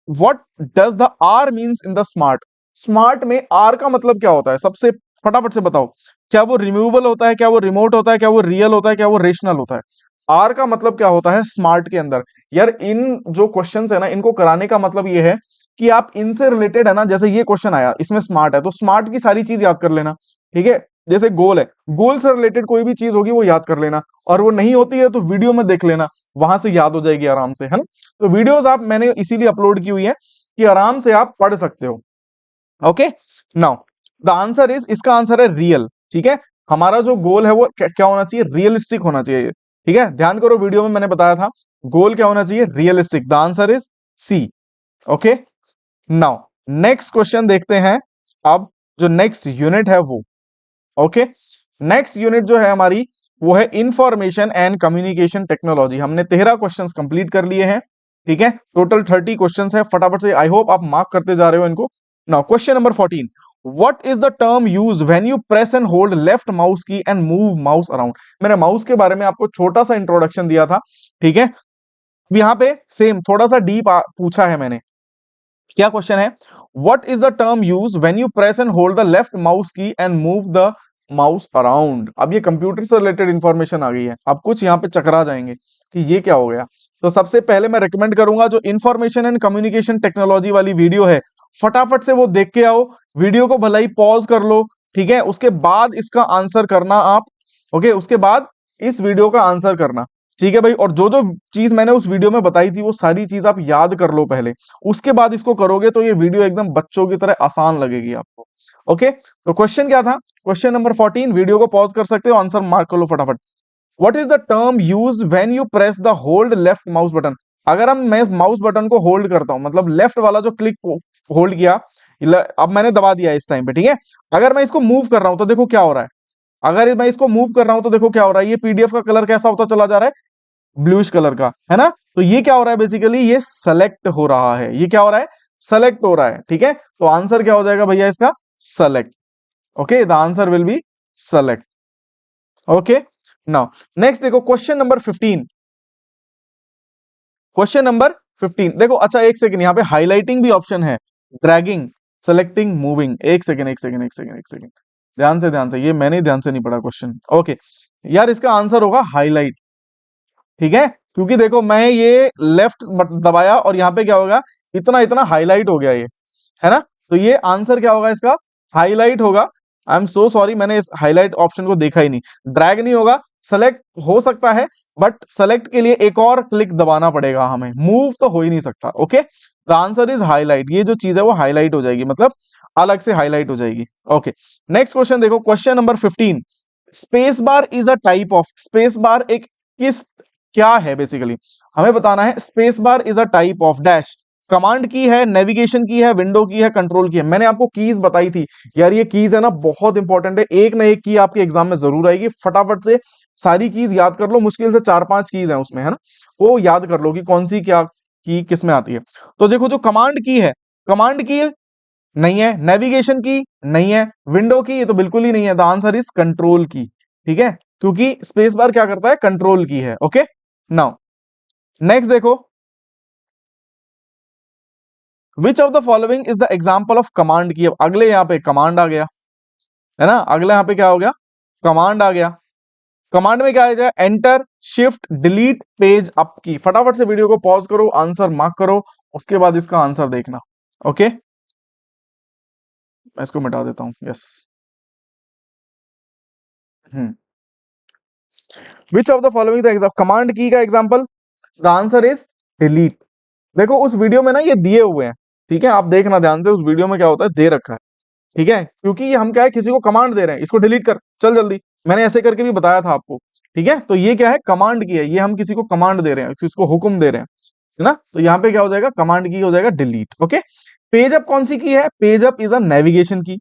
[SPEAKER 1] What does the R means in the smart, smart में आर का मतलब क्या होता है, सबसे फटाफट से बताओ। क्या वो रिमूवेबल होता है, क्या वो रिमोट होता है, क्या वो रियल होता है, क्या वो रेशनल होता है। आर का मतलब क्या होता है स्मार्ट के अंदर। यार इन जो क्वेश्चंस है ना, इनको कराने का मतलब ये है कि आप इनसे रिलेटेड है ना, जैसे ये क्वेश्चन आया इसमें स्मार्ट है, तो स्मार्ट की सारी चीज याद कर लेना। ठीक है, जैसे गोल है, गोल से रिलेटेड कोई भी चीज होगी वो याद कर लेना, और वो नहीं होती है तो वीडियो में देख लेना, वहां से याद हो जाएगी आराम से, है ना। तो वीडियोस आप मैंने इसीलिए अपलोड की हुई है कि आराम से आप पढ़ सकते हो। Okay, now the answer is, इसका आंसर है रियल। ठीक है, हमारा जो गोल है वो क्या होना चाहिए, रियलिस्टिक होना चाहिए। ठीक है, ध्यान करो, वीडियो में मैंने बताया था गोल क्या होना चाहिए, realistic. The answer is C. Okay, now next question देखते हैं, अब जो नेक्स्ट यूनिट है वो। ओके, नेक्स्ट यूनिट जो है हमारी वो है इंफॉर्मेशन एंड कम्युनिकेशन टेक्नोलॉजी। हमने 13 क्वेश्चंस कंप्लीट कर लिए हैं। ठीक है, टोटल 30 क्वेश्चंस है, फटाफट से आई होप आप मार्क करते जा रहे हो इनको। Now question number 14, what is the term use when you press and hold left mouse key and move mouse around. मैंने माउस के बारे में आपको छोटा सा इंट्रोडक्शन दिया था। ठीक है, अब यहां पे सेम थोड़ा सा डीप पूछा है मैंने। क्या क्वेश्चन है, what is the term use when you press and hold the left mouse key and move the mouse around. अब ये कंप्यूटर से रिलेटेड इंफॉर्मेशन आ गई है, अब कुछ यहाँ पे चकरा जाएंगे कि ये क्या हो गया। तो सबसे पहले मैं रिकमेंड करूंगा जो इंफॉर्मेशन एंड कम्युनिकेशन टेक्नोलॉजी वाली वीडियो है, फटाफट से वो देख के आओ, वीडियो को भला ही पॉज कर लो। ठीक है, उसके बाद इसका आंसर करना आप। ओके, उसके बाद इस वीडियो का आंसर करना। ठीक है भाई, और जो जो चीज मैंने उस वीडियो में बताई थी वो सारी चीज आप याद कर लो पहले, उसके बाद इसको करोगे तो ये वीडियो एकदम बच्चों की तरह आसान लगेगी आपको। ओके, तो क्वेश्चन क्या था? क्वेश्चन नंबर 14, वीडियो को पॉज कर सकते हो, आंसर मार्क कर लो फटाफट। What is the term use when you press the hold left mouse button? अगर मैं माउस बटन को होल्ड करता हूं, मतलब लेफ्ट वाला जो क्लिक होल्ड किया, अब मैंने दबा दिया इस टाइम पे, ठीक है। अगर मैं इसको मूव कर रहा हूं तो देखो क्या हो रहा है। अगर मैं इसको मूव कर रहा हूं तो देखो क्या हो रहा है, ये पीडीएफ का कलर कैसा होता चला जा रहा है? ब्लूइश कलर का, है ना। तो ये क्या हो रहा है बेसिकली, ये सेलेक्ट हो रहा है। ये क्या हो रहा है? सेलेक्ट हो रहा है, ठीक है। तो आंसर क्या हो जाएगा भैया इसका? Select. Okay, the answer will B select. Okay, now next देखो क्वेश्चन नंबर 15। क्वेश्चन नंबर 15 देखो, अच्छा एक सेकंड, यहाँ पे हाईलाइटिंग भी ऑप्शन है, ड्रैगिंग, सेलेक्टिंग, मूविंग। एक सेकंड एक सेकंड एक सेकंड एक सेकंड, ध्यान से, ये मैंने ध्यान से नहीं पढ़ा क्वेश्चन। ओके यार, इसका आंसर होगा हाईलाइट, ठीक है। क्योंकि देखो मैं ये लेफ्ट दबाया और यहाँ पे क्या होगा, इतना इतना हाईलाइट हो गया ये, है ना। तो ये आंसर क्या होगा इसका? हाईलाइट होगा। आई एम सो सॉरी, मैंने इस हाईलाइट ऑप्शन को देखा ही नहीं। ड्रैग नहीं होगा, सेलेक्ट हो सकता है, बट सेलेक्ट के लिए एक और क्लिक दबाना पड़ेगा हमें, मूव तो हो ही नहीं सकता। Okay, the answer is highlight. ये जो चीज है वो हाईलाइट हो जाएगी, मतलब अलग से हाईलाइट हो जाएगी। ओके, नेक्स्ट क्वेश्चन देखो, question number 15। Space bar is a type of, space bar एक किस, क्या है बेसिकली हमें बताना है। Space bar is a type of dash, command की है, नेविगेशन की है, विंडो की है, कंट्रोल की है। मैंने आपको कीज बताई थी यार, ये कीज है ना बहुत इंपॉर्टेंट है, एक ना एक की आपके एग्जाम में जरूर आएगी। फटाफट से सारी कीज याद कर लो, मुश्किल से 4-5 कीज है उसमें, है ना। वो याद कर लो कि कौन सी क्या की किस में आती है। तो देखो जो कमांड की है, कमांड की नहीं है, नेविगेशन की नहीं है, विंडो की ये तो बिल्कुल ही नहीं है। द आंसर इज कंट्रोल की, ठीक है, क्योंकि स्पेस बार क्या करता है, कंट्रोल की है। ओके, नाउ नेक्स्ट देखो, which of the following is the example of command की। अब अगले यहाँ पे कमांड आ गया, है ना, अगले यहाँ पे क्या हो गया, कमांड आ गया। कमांड में क्या आ जाएगा, enter, shift, delete, page up की। फटाफट से वीडियो को पॉज करो, आंसर मार्क करो, उसके बाद इसका आंसर देखना। ओके, मैं इसको मिटा देता हूं, yes. Which of the following the exam, command की का example, the answer is delete. देखो उस वीडियो में ना ये दिए हुए हैं, ठीक है, आप देखना ध्यान से, उस वीडियो में क्या होता है, दे रखा है, ठीक है। क्योंकि ये हम क्या है, किसी को कमांड दे रहे हैं, इसको डिलीट कर, चल जल्दी। मैंने ऐसे करके भी बताया था आपको, ठीक है। तो ये क्या है, कमांड की है, ये हम किसी को कमांड दे रहे हैं, किसी को हुक्म दे रहे हैं, है ना। तो यहाँ पे क्या हो जाएगा, कमांड की हो जाएगा डिलीट। ओके, पेज अप कौन सी की है, page up is a navigation की,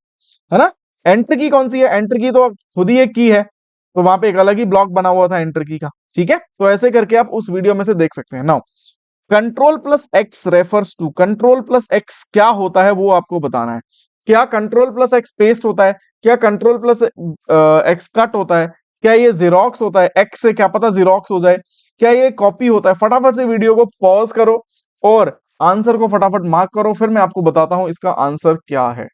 [SPEAKER 1] है ना। एंटर की कौन सी है, एंटर की तो खुद ही एक की है, तो वहां पे एक अलग ही ब्लॉक बना हुआ था एंटर की का, ठीक है। तो ऐसे करके आप उस वीडियो में से देख सकते हैं। Now control plus X refers to, control plus X क्या होता है वो आपको बताना है। क्या कंट्रोल प्लस एक्स पेस्ट होता है, क्या कंट्रोल प्लस एक्स कट होता है, क्या ये जीरोक्स होता है, एक्स से क्या पता जीरोक्स हो जाए, क्या ये कॉपी होता है। फटाफट से वीडियो को पॉज करो और आंसर को फटाफट मार्क करो, फिर मैं आपको बताता हूं इसका आंसर क्या है।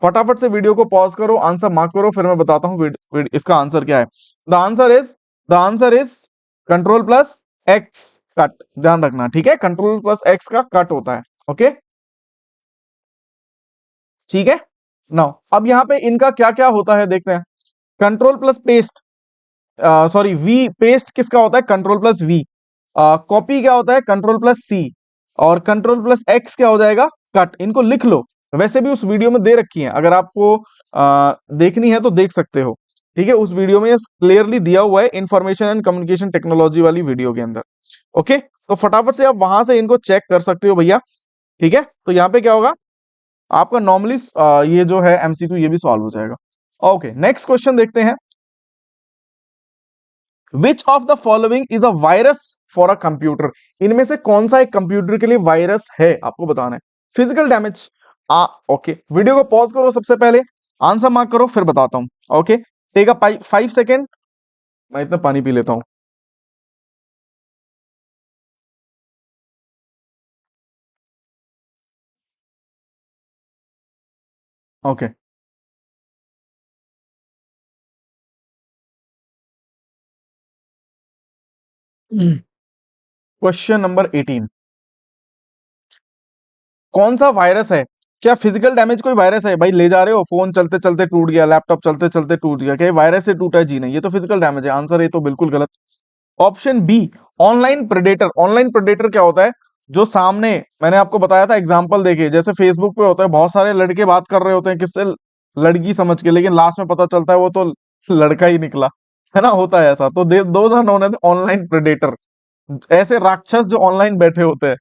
[SPEAKER 1] फटाफट से वीडियो को पॉज करो, आंसर मार्क करो, फिर मैं बताता हूं इसका आंसर क्या है। The answer is control plus x cut, ध्यान रखना, ठीक है, कंट्रोल प्लस एक्स का कट होता है। ओके, ठीक है। नाउ अब यहां पे इनका क्या क्या होता है देखते हैं। Control plus paste, sorry V, paste किसका होता है, कंट्रोल प्लस वी। कॉपी क्या होता है, कंट्रोल प्लस सी। और कंट्रोल प्लस एक्स क्या हो जाएगा, कट। इनको लिख लो, वैसे भी उस वीडियो में दे रखी है, अगर आपको देखनी है तो देख सकते हो, ठीक है। उस वीडियो में क्लियरली दिया हुआ है, इंफॉर्मेशन एंड कम्युनिकेशन टेक्नोलॉजी वाली वीडियो के अंदर। ओके, तो फटाफट से आप वहां से इनको चेक कर सकते हो भैया, ठीक है। तो यहाँ पे क्या होगा, आपका नॉर्मली ये जो है एमसीक्यू ये भी सॉल्व हो जाएगा। ओके, नेक्स्ट क्वेश्चन देखते हैं। विच of the following is a virus for a computer, इनमें से कौन सा एक कंप्यूटर के लिए वायरस है, आपको बताना है। फिजिकल डैमेज, ओके, वीडियो को पॉज करो सबसे पहले, आंसर मार्क करो, फिर बताता हूं। ओके, टेक अ 5 सेकेंड, मैं इतना पानी पी लेता हूं। ओके, क्वेश्चन नंबर 18, कौन सा वायरस है, क्या फिजिकल डैमेज कोई वायरस है? भाई ले जा रहे हो फोन, चलते चलते टूट गया, लैपटॉप चलते चलते टूट गया, क्या वायरस से टूटा है? जी नहीं, ये तो फिजिकल डैमेज है। आंसर ये तो बिल्कुल गलत। Option B online predator. Online predator क्या होता है? जो सामने मैंने आपको बताया था एग्जांपल देखिए, जैसे फेसबुक पे होता है, बहुत सारे लड़के बात कर रहे होते हैं किससे, लड़की समझ के, लेकिन लास्ट में पता चलता है वो तो लड़का ही निकला, है ना, होता है ऐसा। तो those are known as online predator, ऐसे राक्षस जो ऑनलाइन बैठे होते हैं,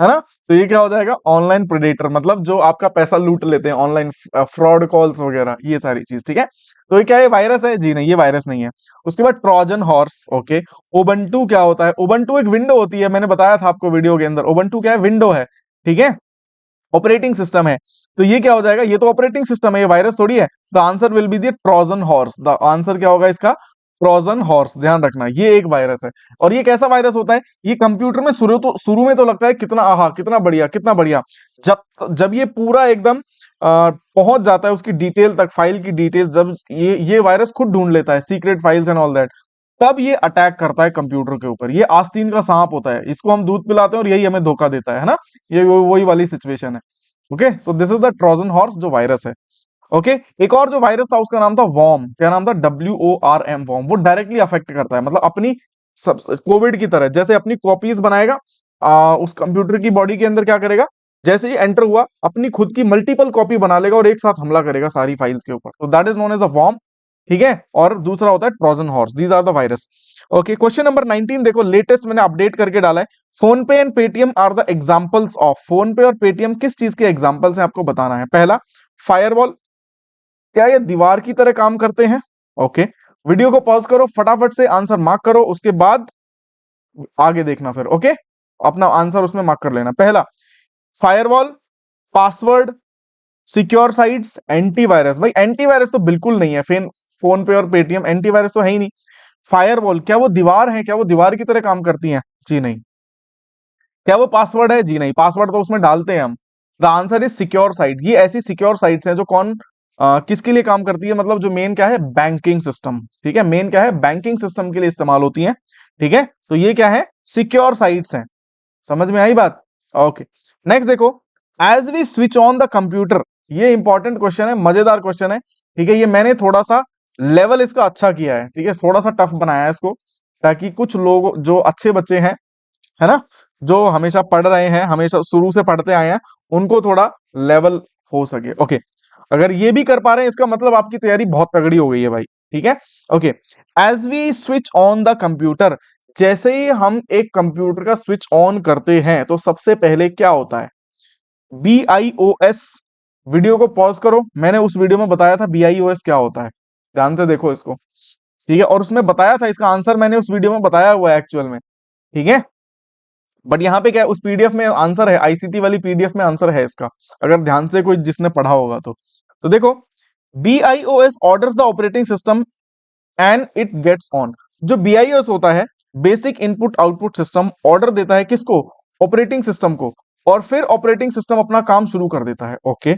[SPEAKER 1] है ना। तो ये क्या हो जाएगा? ऑनलाइन प्रेडेटर, मतलब जो आपका पैसा लूट लेते हैं, ऑनलाइन फ्रॉड कॉल्स वगैरह, ये सारी चीज, ठीक है। तो ये क्या है? वायरस है? जी नहीं, ये वायरस नहीं है। उसके बाद ट्रोजन हॉर्स, ओके। उबंटू क्या होता है? उबंटू एक विंडो होती है, मैंने बताया था आपको वीडियो के अंदर। उबंटू क्या है? विंडो है, ठीक है, ऑपरेटिंग सिस्टम है। तो ये क्या हो जाएगा? ये तो ऑपरेटिंग सिस्टम है, ये वायरस थोड़ी है। The answer will be the Trojan horse. The answer क्या होगा इसका? ट्रोजन हॉर्स, ध्यान रखना, ये एक वायरस है। और ये कैसा वायरस होता है? ये कंप्यूटर में शुरू में तो लगता है कितना आहा, कितना बढ़िया, कितना बढ़िया। जब जब ये पूरा एकदम पहुंच जाता है उसकी डिटेल तक, फाइल की डिटेल, जब ये वायरस खुद ढूंढ लेता है secret files and all that, तब ये अटैक करता है कंप्यूटर के ऊपर। ये आस्तीन का सांप होता है, इसको हम दूध पिलाते हैं और यही हमें धोखा देता है ना। ये वही वाली सिचुएशन है। Okay, so this is the Trojan horse, जो वायरस है। ओके, एक और जो वायरस था उसका नाम था वॉर्म। क्या नाम था? WORM, worm. वो डायरेक्टली अफेक्ट करता है, मतलब अपनी सब कोविड की तरह, जैसे अपनी कॉपीज बनाएगा उस कंप्यूटर की बॉडी के अंदर, क्या करेगा? जैसे ही एंटर हुआ, अपनी खुद की मल्टीपल कॉपी बना लेगा और एक साथ हमला करेगा सारी फाइल्स के ऊपर। तो that is known as the worm, ठीक है। और दूसरा होता है Trojan horse. These are the virus. Okay, question number 19 देखो, लेटेस्ट मैंने अपडेट करके डाला है। PhonePe and Paytm are the examples of. PhonePe और पेटीएम किस चीज के एग्जांपल्स हैं आपको बताना है। पहला, फायरवॉल। क्या ये दीवार की तरह काम करते हैं? ओके, वीडियो को पॉज करो, फटाफट से आंसर मार्क करो, उसके बाद आगे देखना फिर। ओके, अपना आंसर उसमें मार्क कर लेना। पहला, firewall, password, secure sites, antivirus. भाई एंटीवायरस तो बिल्कुल नहीं है फोन पे और पेटीएम, एंटीवायरस तो है ही नहीं। फायरवॉल, क्या वो दीवार है? क्या वो दीवार की तरह काम करती हैं? जी नहीं। क्या वो पासवर्ड है? जी नहीं, पासवर्ड तो उसमें डालते हैं हम। The answer is secure site. ये ऐसी सिक्योर साइट्स हैं जो किसके लिए काम करती है, मतलब जो मेन क्या है? बैंकिंग सिस्टम, ठीक है, मेन क्या है? बैंकिंग सिस्टम के लिए इस्तेमाल होती है, ठीक है। तो ये क्या है? सिक्योर साइट्स हैं। समझ में आई बात? ओके, नेक्स्ट देखो, as we switch on the computer. ये इंपॉर्टेंट क्वेश्चन है, मजेदार क्वेश्चन है, ठीक है। ये मैंने थोड़ा सा लेवल इसका अच्छा किया है, ठीक है, थोड़ा सा टफ बनाया है इसको, ताकि कुछ लोग जो अच्छे बच्चे हैं, है ना, जो हमेशा पढ़ रहे हैं, हमेशा शुरू से पढ़ते आए हैं, उनको थोड़ा लेवल हो सके। ओके, अगर ये भी कर पा रहे हैं, इसका मतलब आपकी तैयारी बहुत तगड़ी हो गई है भाई, ठीक है। Okay, as we switch on the computer. जैसे ही हम एक कंप्यूटर का स्विच ऑन करते हैं तो सबसे पहले क्या होता है? BIOS। वीडियो को पॉज करो, मैंने उस वीडियो में बताया था BIOS क्या होता है, ध्यान से देखो इसको, ठीक है। और उसमें बताया था, इसका आंसर मैंने उस वीडियो में बताया हुआ है एक्चुअल में, ठीक है। बट यहाँ पे क्या है, उस पीडीएफ में आंसर है, आईसीटी वाली पीडीएफ में आंसर है इसका, अगर ध्यान से कोई जिसने पढ़ा होगा तो देखो, BIOS orders the operating system and it gets on. जो BIOS होता है, basic input output system, order देता है किसको? ऑपरेटिंग सिस्टम को, और फिर ऑपरेटिंग सिस्टम अपना काम शुरू कर देता है। ओके,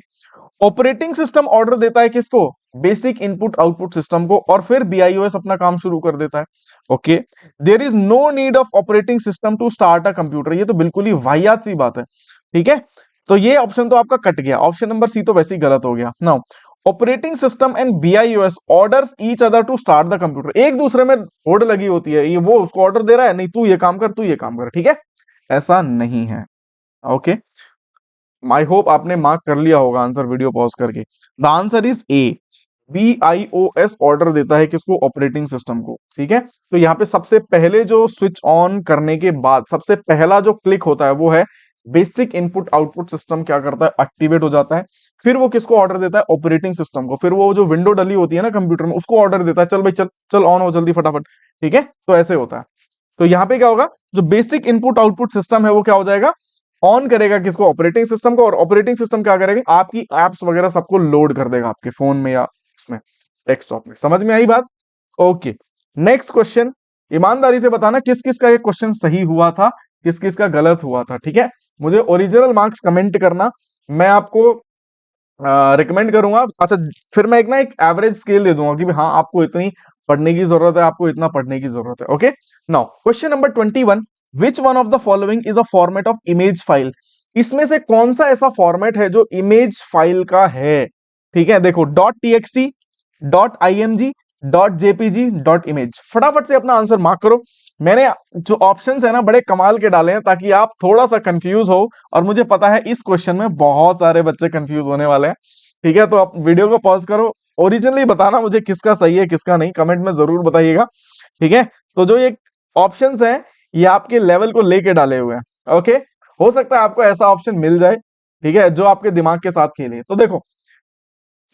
[SPEAKER 1] ऑपरेटिंग सिस्टम ऑर्डर देता है किसको? बेसिक इनपुट आउटपुट सिस्टम को, और फिर BIOS अपना काम शुरू कर देता है। Okay, there is no need of operating system to start a computer. ये तो बिल्कुल ही वाहियात सी बात है, ठीक है। तो ये ऑप्शन तो आपका कट गया, ऑप्शन नंबर सी तो वैसे ही गलत हो गया। Now, operating system and BIOS orders each other to start the computer. एक दूसरे में होड़ लगी होती है, ये वो उसको ऑर्डर दे रहा है, नहीं तू ये काम कर, तू ये काम कर, ठीक है, ऐसा नहीं है। ओके, आई होप आपने मार्क कर लिया होगा आंसर वीडियो पॉज करके। The answer is A. BIOS order देता है किसको? ऑपरेटिंग सिस्टम को, ठीक है। तो यहाँ पे सबसे पहले जो स्विच ऑन करने के बाद सबसे पहला जो क्लिक होता है वो है बेसिक इनपुट आउटपुट सिस्टम, क्या करता है? एक्टिवेट हो जाता है। फिर वो किसको ऑर्डर देता है? ऑपरेटिंग सिस्टम को। फिर वो जो विंडो डली होती है ना कंप्यूटर में, उसको ऑर्डर देता है, चल भाई चल चल ऑन हो जल्दी फटाफट, ठीक है। तो ऐसे होता है। तो यहाँ पे क्या होगा? जो बेसिक इनपुट आउटपुट सिस्टम है वो क्या हो जाएगा? ऑन करेगा किसको? ऑपरेटिंग सिस्टम को। और ऑपरेटिंग सिस्टम क्या करेगा? आपकी एप्स वगैरह सबको लोड कर देगा आपके फोन में या उसमें डेस्कटॉप में। समझ में आई बात? ओके, नेक्स्ट क्वेश्चन, ईमानदारी से बताना किस किस का ये क्वेश्चन सही हुआ था, किस किस का गलत हुआ था, ठीक है। मुझे ओरिजिनल मार्क्स कमेंट करना, मैं आपको रिकमेंड करूंगा। अच्छा, फिर मैं एक एवरेज स्केल दे दूंगा कि हाँ आपको इतनी पढ़ने की जरूरत है, आपको इतना पढ़ने की जरूरत है। Okay, now question number 21, which one of the following is a format of image file. इसमें से कौन सा ऐसा फॉर्मेट है जो इमेज फाइल का है? ठीक है, देखो, .txt, .img, .jpg.image। फटाफट से अपना आंसर मार्क करो। मैंने जो ऑप्शंस है ना बड़े कमाल के डाले हैं ताकि आप थोड़ा सा कंफ्यूज हो, और मुझे पता है इस क्वेश्चन में बहुत सारे बच्चे कंफ्यूज होने वाले हैं। ठीक है, तो आप वीडियो को पॉज करो, ओरिजिनली बताना मुझे किसका सही है किसका नहीं, कमेंट में जरूर बताइएगा। ठीक है, तो जो ये ऑप्शंस हैं ये आपके लेवल को लेके डाले हुए हैं। ओके, हो सकता है आपको ऐसा ऑप्शन मिल जाए, ठीक है, जो आपके दिमाग के साथ खेले। तो देखो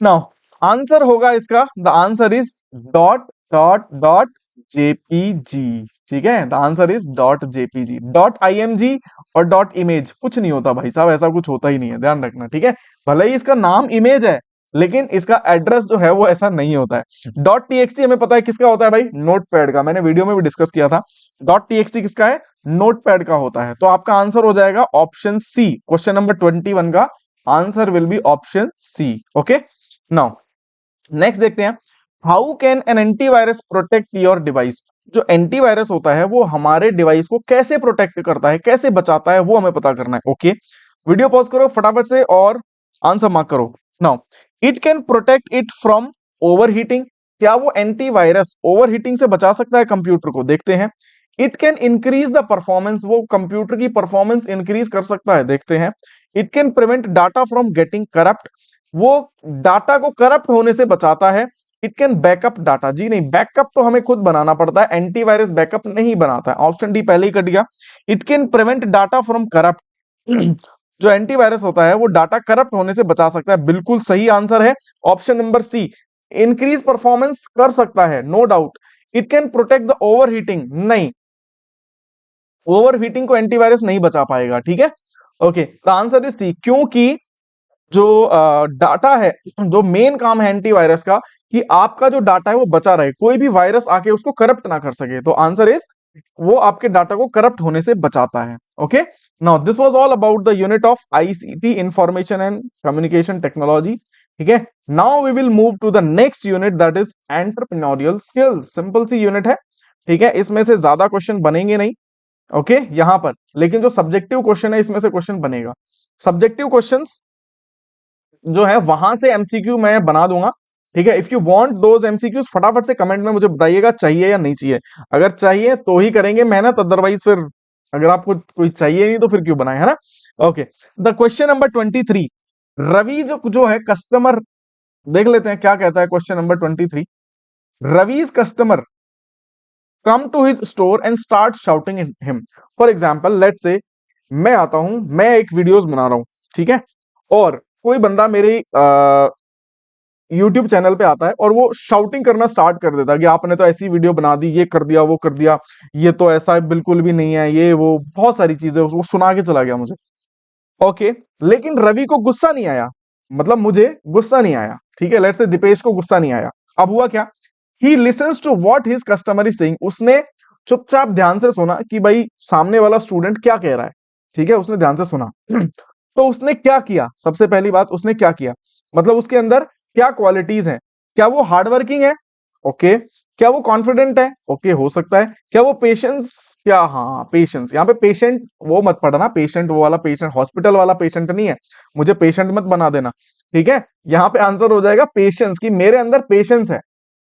[SPEAKER 1] नाउ आंसर होगा इसका, the answer is dot dot dot JPG. ठीक है, the answer is dot JPG. Dot IMG और डॉट इमेज कुछ नहीं होता भाई साहब, ऐसा कुछ होता ही नहीं है, ध्यान रखना। ठीक है, भले ही इसका नाम इमेज है लेकिन इसका एड्रेस जो है वो ऐसा नहीं होता है। डॉट टीएक्सटी हमें पता है किसका होता है भाई, नोटपैड का, मैंने वीडियो में भी डिस्कस किया था। डॉट टीएक्सटी किसका है, नोटपैड का होता है। तो आपका आंसर हो जाएगा ऑप्शन सी। क्वेश्चन नंबर 21 का answer will be option C. Okay, now next देखते हैं, how can an antivirus protect your device. जो एंटीवायरस होता है वो हमारे डिवाइस को कैसे प्रोटेक्ट करता है, कैसे बचाता है, वो हमें पता करना है। ओके, वीडियो पॉज करो फटाफट से और आंसर मार्क करो। Now it can protect it from overheating. क्या वो एंटीवायरस ओवरहीटिंग से बचा सकता है कंप्यूटर को, देखते हैं। It can increase the performance, वो कंप्यूटर की परफॉर्मेंस इंक्रीज कर सकता है, देखते हैं। It can prevent data from getting corrupt, वो डाटा को करप्ट होने से बचाता है। इट कैन बैकअप डाटा, जी नहीं, बैकअप तो हमें खुद बनाना पड़ता है, एंटीवायरस बैकअप नहीं बनाता है, ऑप्शन डी पहले ही कट गया। It can prevent data from corrupt, जो एंटीवायरस होता है वो डाटा करप्ट होने से बचा सकता है, बिल्कुल सही आंसर है option number C. Increase performance कर सकता है, no doubt. It can protect the overheating, नहीं, ओवरहीटिंग को एंटीवायरस नहीं बचा पाएगा। ठीक है, okay, the answer is C, क्योंकि जो डाटा है, जो मेन काम है एंटीवायरस का, कि आपका जो डाटा है वो बचा रहे, कोई भी वायरस आके उसको करप्ट ना कर सके। तो आंसर इज वो आपके डाटा को करप्ट होने से बचाता है। Okay, now this was all about the unit of ICT, information and communication technology. ठीक है, now we will move to the next unit that is entrepreneurial skills. Simple सी यूनिट है, ठीक है, इसमें से ज्यादा क्वेश्चन बनेंगे नहीं। ओके, यहां पर लेकिन जो सब्जेक्टिव क्वेश्चन है इसमें से क्वेश्चन बनेगा। सब्जेक्टिव क्वेश्चंस जो है वहां से एमसीक्यू मैं बना दूंगा। ठीक है, if you want those MCQs फटाफट से कमेंट में मुझे बताइएगा चाहिए या नहीं चाहिए। अगर चाहिए तो ही करेंगे मेहनत, अदरवाइज फिर अगर आपको कोई चाहिए नहीं तो फिर क्यों बनाए, है ना। Okay, the question number 23, Ravi जो है कस्टमर, देख लेते हैं क्या कहता है question number 23। Ravi's customer come to his store and start shouting him. For example let's say मैं आता हूं, मैं एक वीडियोस बना रहा हूं, ठीक है, और कोई बंदा मेरे यूट्यूब चैनल पे आता है और वो शाउटिंग करना स्टार्ट कर देता है कि आपने तो ऐसी वीडियो बना दी, ये कर दिया, वो कर दिया, ये तो ऐसा बिल्कुल भी नहीं है, ये वो बहुत सारी चीजें उसको सुना के चला गया मुझे। ओके, लेकिन रवि को गुस्सा नहीं आया, मतलब मुझे गुस्सा नहीं आया। ठीक है, लेट्स से दीपेश को गुस्सा नहीं आया। अब हुआ क्या, he listens to what his customer is saying, उसने चुपचाप ध्यान से सुना कि भाई सामने वाला स्टूडेंट क्या कह रहा है। ठीक है, उसने ध्यान से सुना। तो उसने क्या किया, सबसे पहली बात उसने क्या किया, मतलब उसके अंदर क्या क्वालिटीज हैं। क्या वो हार्ड वर्किंग है, ओके। क्या वो कॉन्फिडेंट है, ओके, हो सकता है। क्या वो पेशेंस, क्या, हाँ पेशेंस, यहाँ पे पेशेंट वो मत पढ़ना, पेशेंट वो वाला पेशेंट, हॉस्पिटल वाला पेशेंट नहीं है, मुझे पेशेंट मत बना देना। ठीक है, यहाँ पे आंसर हो जाएगा पेशेंस, की मेरे अंदर पेशेंस है।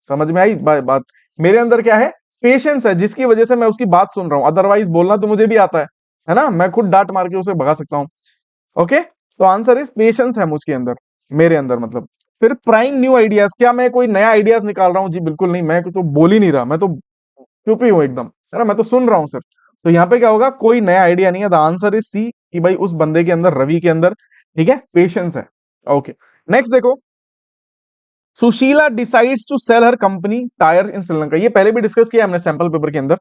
[SPEAKER 1] समझ में आई बात, मेरे अंदर क्या है, पेशेंस है, जिसकी वजह से मैं उसकी बात सुन रहा हूं। अदरवाइज बोलना तो मुझे भी आता है ना, मैं खुद डांट मार के उसे भगा सकता हूं। ओके, तो आंसर इज पेशेंस है मुझके अंदर, मेरे अंदर मतलब। फिर प्राइंग न्यू आइडियाज, क्या मैं कोई नया आइडियाज निकाल रहा हूँ, जी बिल्कुल नहीं, मैं तो बोल ही नहीं रहा, मैं तो चुप ही हूं एकदम, है ना, मैं तो सुन रहा हूं सिर्फ। तो यहाँ पे क्या होगा, कोई नया आइडिया नहीं है, द आंसर इज सी, कि भाई उस बंदे के अंदर, रवि के अंदर, ठीक है, पेशेंस है। ओके, नेक्स्ट देखो, Sushila decides to sell her company tyre इन श्रीलंका, ये पहले भी डिस्कस किया हमने सैंपल पेपर के अंदर।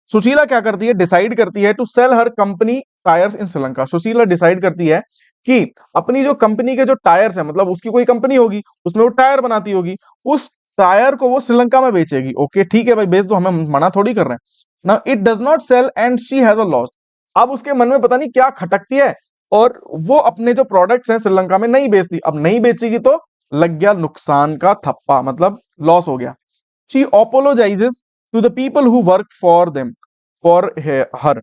[SPEAKER 1] सुशीला क्या करती है, डिसाइड करती है to sell her company tyres in Sri Lanka. Sushila decide करती है कि अपनी जो कंपनी के जो टायर्स है, मतलब उसकी कोई कंपनी होगी उसमें वो टायर बनाती होगी, उस टायर को वो श्रीलंका में बेचेगी। ओके, ठीक है भाई, बेच दो, हमें मना थोड़ी कर रहे हैं ना। It does not sell and she has a loss, अब उसके मन में पता नहीं क्या खटकती है, और वो अपने जो प्रोडक्ट्स हैं श्रीलंका में नहीं बेचती। अब नहीं बेचेगी तो लग गया नुकसान का थप्पा, मतलब लॉस हो गया। She apologises to the people who work for them, for her.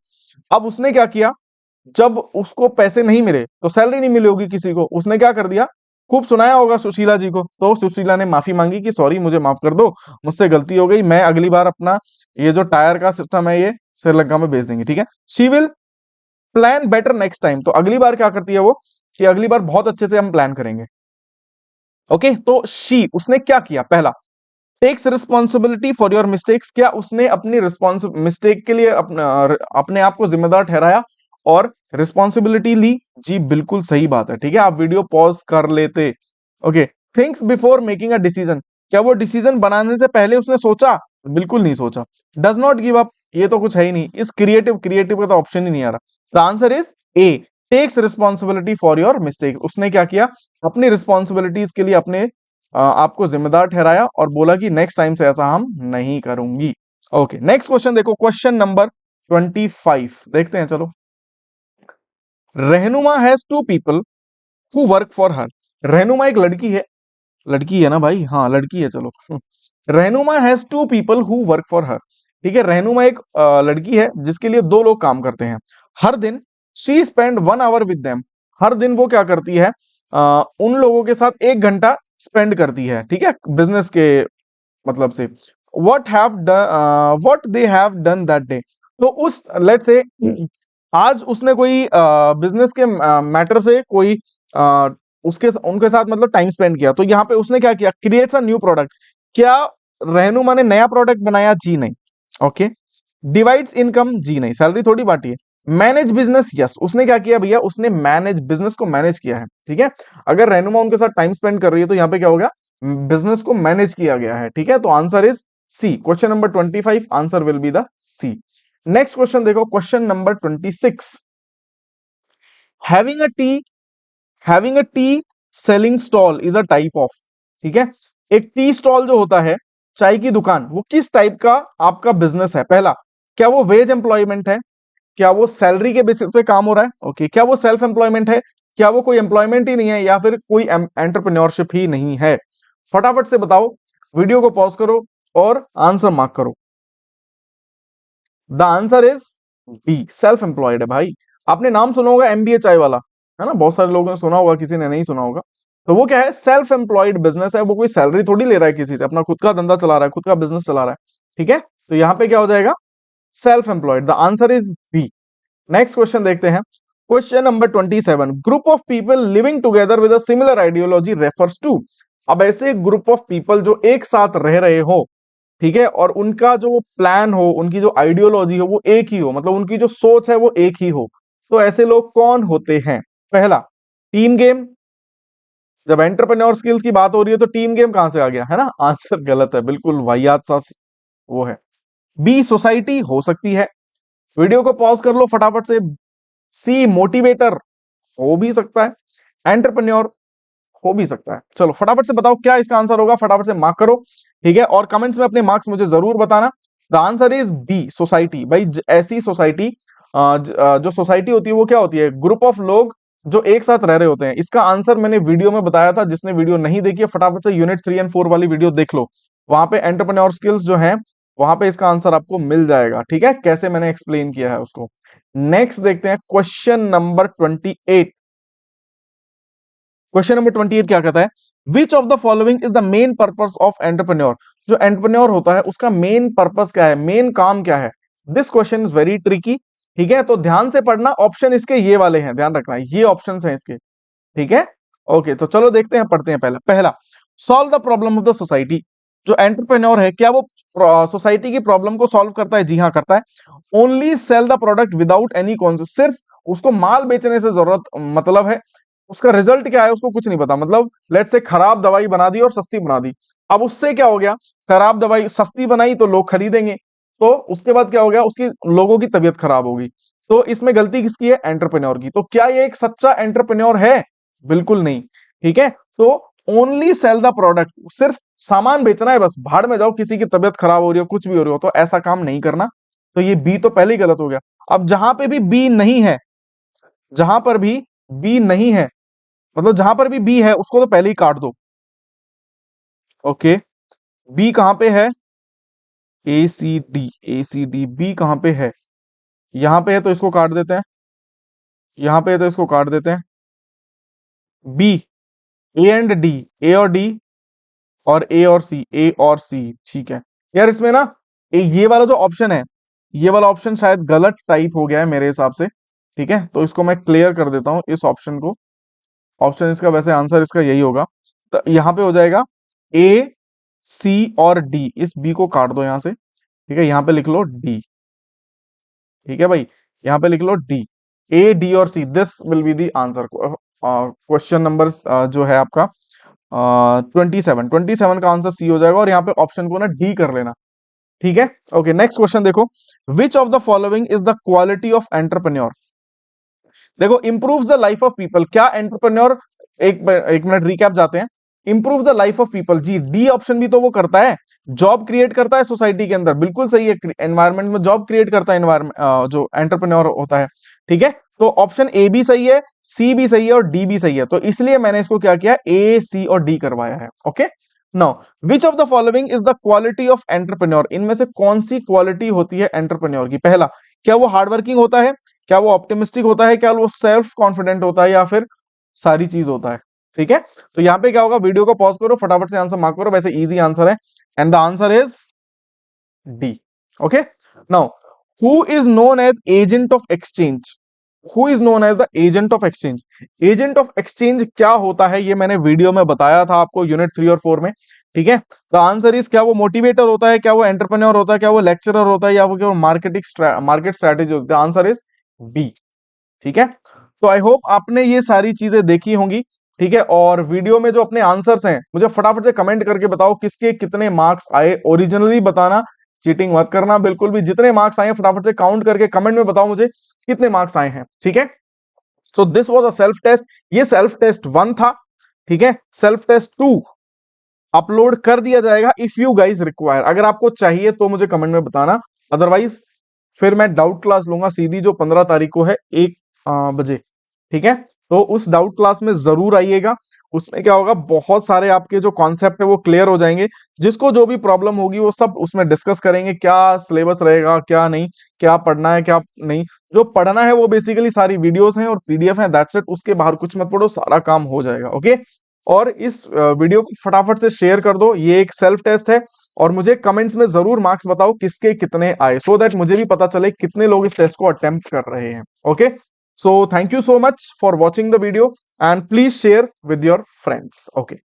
[SPEAKER 1] अब उसने क्या किया, जब उसको पैसे नहीं मिले तो सैलरी नहीं मिली होगी किसी को, उसने क्या कर दिया, खूब सुनाया होगा सुशीला जी को, तो सुशीला ने माफी मांगी कि सॉरी मुझे माफ कर दो, मुझसे गलती हो गई, मैं अगली बार अपना ये जो टायर का सिस्टम है ये श्रीलंका में भेज देंगे, ठीक है। She will plan better next time, तो अगली बार क्या करती है वो कि अगली बार बहुत अच्छे से हम प्लान करेंगे। ओके, तो शी उसने क्या किया, पहला takes responsibility for your mistakes, क्या उसने अपनी रिस्पॉन्स मिस्टेक के लिए अपने आप को जिम्मेदार ठहराया और रिस्पॉन्सिबिलिटी ली। जी बिल्कुल सही बात है, ठीक है, आप वीडियो पॉज कर लेते। Okay, thinks before making a decision, क्या वो डिसीजन बनाने से पहले उसने सोचा, बिल्कुल नहीं सोचा। डज नॉट गिव अप, ये तो कुछ है ही नहीं, इस क्रिएटिव क्रिएटिव का तो ऑप्शन ही नहीं आ रहा। The answer is A, takes responsibility for your mistake, उसने क्या किया, अपनी रिस्पॉन्सिबिलिटीज के लिए अपने आपको जिम्मेदार ठहराया और बोला कि नेक्स्ट टाइम से ऐसा हम नहीं करूंगी। ओके, नेक्स्ट क्वेश्चन देखो, क्वेश्चन नंबर 25 देखते हैं, चलो। Rahnuma has two people who work for her, Rahnuma एक लड़की है, लड़की है ना भाई, हाँ लड़की है, चलो। Rahnuma has two people who work for her, ठीक है, रहनुमा एक लड़की है जिसके लिए दो लोग काम करते हैं हर दिन। She spend 1 hour with them, हर दिन वो क्या करती है, उन लोगों के साथ 1 घंटा स्पेंड करती है, ठीक है, बिजनेस के मतलब से। What they have done that day, तो उस लेट्स से आज उसने कोई बिजनेस के मैटर से कोई उसके उनके साथ मतलब टाइम स्पेंड किया, तो यहाँ पे उसने क्या किया, क्रिएट्स अ न्यू प्रोडक्ट, क्या रहनुमा ने नया प्रोडक्ट बनाया, जी नहीं। ओके, डिवाइड्स इनकम, जी नहीं, सैलरी थोड़ी बांटी है। मैनेज बिजनेस, यस, उसने क्या किया भैया, उसने मैनेज बिजनेस को मैनेज किया है, ठीक है। अगर रहनुमा उनके साथ टाइम स्पेंड कर रही है तो यहाँ पे क्या होगा, बिजनेस को मैनेज किया गया है, ठीक है, तो answer is C, question number 25 answer will be the C. Next question देखो, question number 26, having a tea having a tea selling stall is a type of, ठीक है, एक टी स्टॉल जो होता है, चाय की दुकान, वो किस टाइप का आपका बिजनेस है। पहला, क्या वो वेज एम्प्लॉयमेंट है, क्या वो सैलरी के बेसिस पे काम हो रहा है, ओके, क्या वो सेल्फ एम्प्लॉयमेंट है, क्या वो कोई एम्प्लॉयमेंट ही नहीं है, या फिर कोई एंटरप्रेन्योरशिप ही नहीं है। फटाफट से बताओ, वीडियो को पॉज करो और आंसर मार्क करो। The answer is B, self employed है भाई। आपने नाम सुना होगा एमबीए चाय वाला, है ना, बहुत सारे लोगों ने सुना होगा, किसी ने नहीं सुना होगा। तो वो क्या है, सेल्फ एम्प्लॉयड बिजनेस है, वो कोई सैलरी थोड़ी ले रहा है किसी से, अपना खुद का धंधा चला रहा है, खुद का बिजनेस चला रहा है, ठीक है, तो यहां पे क्या हो जाएगा, self employed, the answer is B. Next question देखते हैं, question number 27, group of people living together with a similar ideology refers to, अब ऐसे ग्रुप ऑफ पीपल जो एक साथ रह रहे हो, ठीक है, और उनका जो प्लान हो, उनकी जो आइडियोलॉजी हो वो एक ही हो, मतलब उनकी जो सोच है वो एक ही हो, तो ऐसे लोग कौन होते हैं। पहला, टीम गेम, जब एंटरप्रेन्योर स्किल्स की बात हो रही है तो टीम गेम कहां से आ गया, है ना, आंसर गलत है, बिल्कुल वाहियात सा वो है। बी, सोसाइटी हो सकती है, वीडियो को पॉज कर लो फटाफट से। सी, मोटिवेटर हो भी सकता है, एंटरप्रेन्योर हो भी सकता है। चलो फटाफट से बताओ क्या इसका आंसर होगा, फटाफट से मार्क करो, ठीक है, और कमेंट्स में अपने मार्क्स मुझे जरूर बताना। The answer is B, society. भाई ऐसी सोसाइटी, जो सोसाइटी होती है वो क्या होती है, ग्रुप ऑफ लोग जो एक साथ रह रहे होते हैं। इसका आंसर मैंने वीडियो में बताया था, जिसने वीडियो नहीं देखी है फटाफट से यूनिट 3 एंड 4 वाली वीडियो देख लो, वहां पे एंटरप्रेन्योर स्किल्स जो है वहां पे इसका आंसर आपको मिल जाएगा, ठीक है, कैसे मैंने एक्सप्लेन किया है उसको। नेक्स्ट देखते हैं क्वेश्चन नंबर 28, क्वेश्चन नंबर 28 क्या कहता है, विच of the following is the main purpose of entrepreneur, जो एंटरप्रेन्योर होता है उसका मेन पर्पस क्या है, मेन काम क्या है। This question is very tricky, ठीक है, तो ध्यान से पढ़ना, ऑप्शन इसके ये वाले हैं, ध्यान रखना ये ऑप्शन हैं इसके, ठीक है। ओके, तो चलो देखते हैं, पढ़ते हैं। पहला पहला solve the problem of the society, जो एंटरप्रेन्योर है क्या वो सोसाइटी की प्रॉब्लम को सॉल्व करता है, जी हाँ करता है। Only sell the product without any cons, सिर्फ उसको माल बेचने से जरूरत मतलब है, उसका रिजल्ट क्या है उसको कुछ नहीं पता, मतलब लेट से खराब दवाई बना दी और सस्ती बना दी, अब उससे क्या हो गया, खराब दवाई सस्ती बनाई तो लोग खरीदेंगे, तो उसके बाद क्या हो गया, उसकी लोगों की तबीयत खराब होगी। तो इसमें गलती किसकी है, एंटरप्रेन्योर की। तो क्या ये एक सच्चा एंटरप्रेन्योर है, बिल्कुल नहीं, ठीक है। तो ओनली सेल द प्रोडक्ट, सिर्फ सामान बेचना है बस, भाड़ में जाओ, किसी की तबीयत खराब हो रही हो, कुछ भी हो रही हो, तो ऐसा काम नहीं करना। तो ये बी तो पहले ही गलत हो गया। अब जहां पे भी बी नहीं है, जहां पर भी बी नहीं है, मतलब जहां पर भी बी है उसको तो पहले ही काट दो। ओके, बी कहां पे है, ए सी डी बी कहां पे है, यहां पे है तो इसको काट देते हैं, यहां पे है तो इसको काट देते हैं। बी ए एंड डी, ए और डी, और ए और सी, ए और सी, ठीक है। यार इसमें ना ये वाला जो ऑप्शन है, ये वाला ऑप्शन शायद गलत टाइप हो गया है मेरे हिसाब से, ठीक है, तो इसको मैं क्लियर कर देता हूं इस ऑप्शन को। ऑप्शन इसका वैसे आंसर इसका यही होगा, तो यहाँ पे हो जाएगा ए, सी और डी। इस बी को काट दो यहां से, ठीक है, यहाँ पे लिख लो डी, ठीक है भाई, यहाँ पे लिख लो डी, ए डी और C, this will be the answer. Question number जो है आपका 27 का आंसर सी हो जाएगा, और यहाँ पे ऑप्शन को ना डी कर लेना, ठीक है। ओके, नेक्स्ट क्वेश्चन देखो, which of the following is the quality of entrepreneur. देखो, improve the life of people, क्या एंटरप्रेन्योर, एक मिनट रिकैप जाते हैं। Improve the life of people, जी डी ऑप्शन भी तो वो करता है, जॉब क्रिएट करता है सोसाइटी के अंदर, बिल्कुल सही है, एनवायरमेंट में जॉब क्रिएट करता है एनवायरमेंट जो एंटरप्रेन्योर होता है, ठीक है। तो ऑप्शन ए भी सही है, सी भी सही है और डी भी सही है, तो इसलिए मैंने इसको क्या किया, ए सी और डी करवाया है। Okay, now which of the following is the quality of entrepreneur, इनमें से कौन सी क्वालिटी होती है एंटरप्रेन्योर की। पहला, क्या वो हार्डवर्किंग होता है, क्या वो ऑप्टिमिस्टिक होता है, क्या वो सेल्फ कॉन्फिडेंट होता है, या फिर सारी चीज होता है, ठीक है। तो यहां पे क्या होगा, वीडियो को पॉज करो, फटाफट से आंसर मार्क करो, वैसे इजी आंसर है, and the answer is D. Okay, now who is known as agent of exchange, who is known as the agent of exchange. Agent of exchange क्या होता है, ये मैंने वीडियो में बताया था आपको यूनिट 3 और 4 में, ठीक है। तो आंसर इज, क्या वो मोटिवेटर होता है, क्या वो एंटरप्रेन्योर होता है, क्या वो लेक्चरर होता है, या वो क्या मार्केट स्ट्रेटेजी होती है। आंसर इज बी, ठीक है। तो आई होप आपने ये सारी चीजें देखी होंगी, ठीक है। और वीडियो में जो अपने आंसर्स हैं, मुझे फटाफट से कमेंट करके बताओ किसके कितने मार्क्स आए, ओरिजिनली बताना, चीटिंग मत करना बिल्कुल भी। जितने मार्क्स आए फटाफट से काउंट करके कमेंट में बताओ मुझे कितने मार्क्स आए हैं, ठीक है। So this was a self test, ये सेल्फ टेस्ट 1 था, ठीक है। सेल्फ टेस्ट 2 अपलोड कर दिया जाएगा इफ यू गाइज रिक्वायर, अगर आपको चाहिए तो मुझे कमेंट में बताना, अदरवाइज फिर मैं डाउट क्लास लूंगा सीधी, जो 15 तारीख को है 1 बजे, ठीक है। तो उस डाउट क्लास में जरूर आइएगा, उसमें क्या होगा, बहुत सारे आपके जो कॉन्सेप्ट है वो क्लियर हो जाएंगे, जिसको जो भी प्रॉब्लम होगी वो सब उसमें डिस्कस करेंगे, क्या सिलेबस रहेगा क्या नहीं, क्या पढ़ना है क्या नहीं। जो पढ़ना है वो बेसिकली सारी वीडियोस हैं और पीडीएफ है, दैट्स इट, उसके बाहर कुछ मत पढ़ो, सारा काम हो जाएगा। ओके, और इस वीडियो को फटाफट से शेयर कर दो, ये एक सेल्फ टेस्ट है, और मुझे कमेंट्स में जरूर मार्क्स बताओ किसके कितने आए, सो दैट मुझे भी पता चले कितने लोग इस टेस्ट को अटेम्प्ट कर रहे हैं। Okay, so thank you so much for watching the video and please share with your friends. Okay.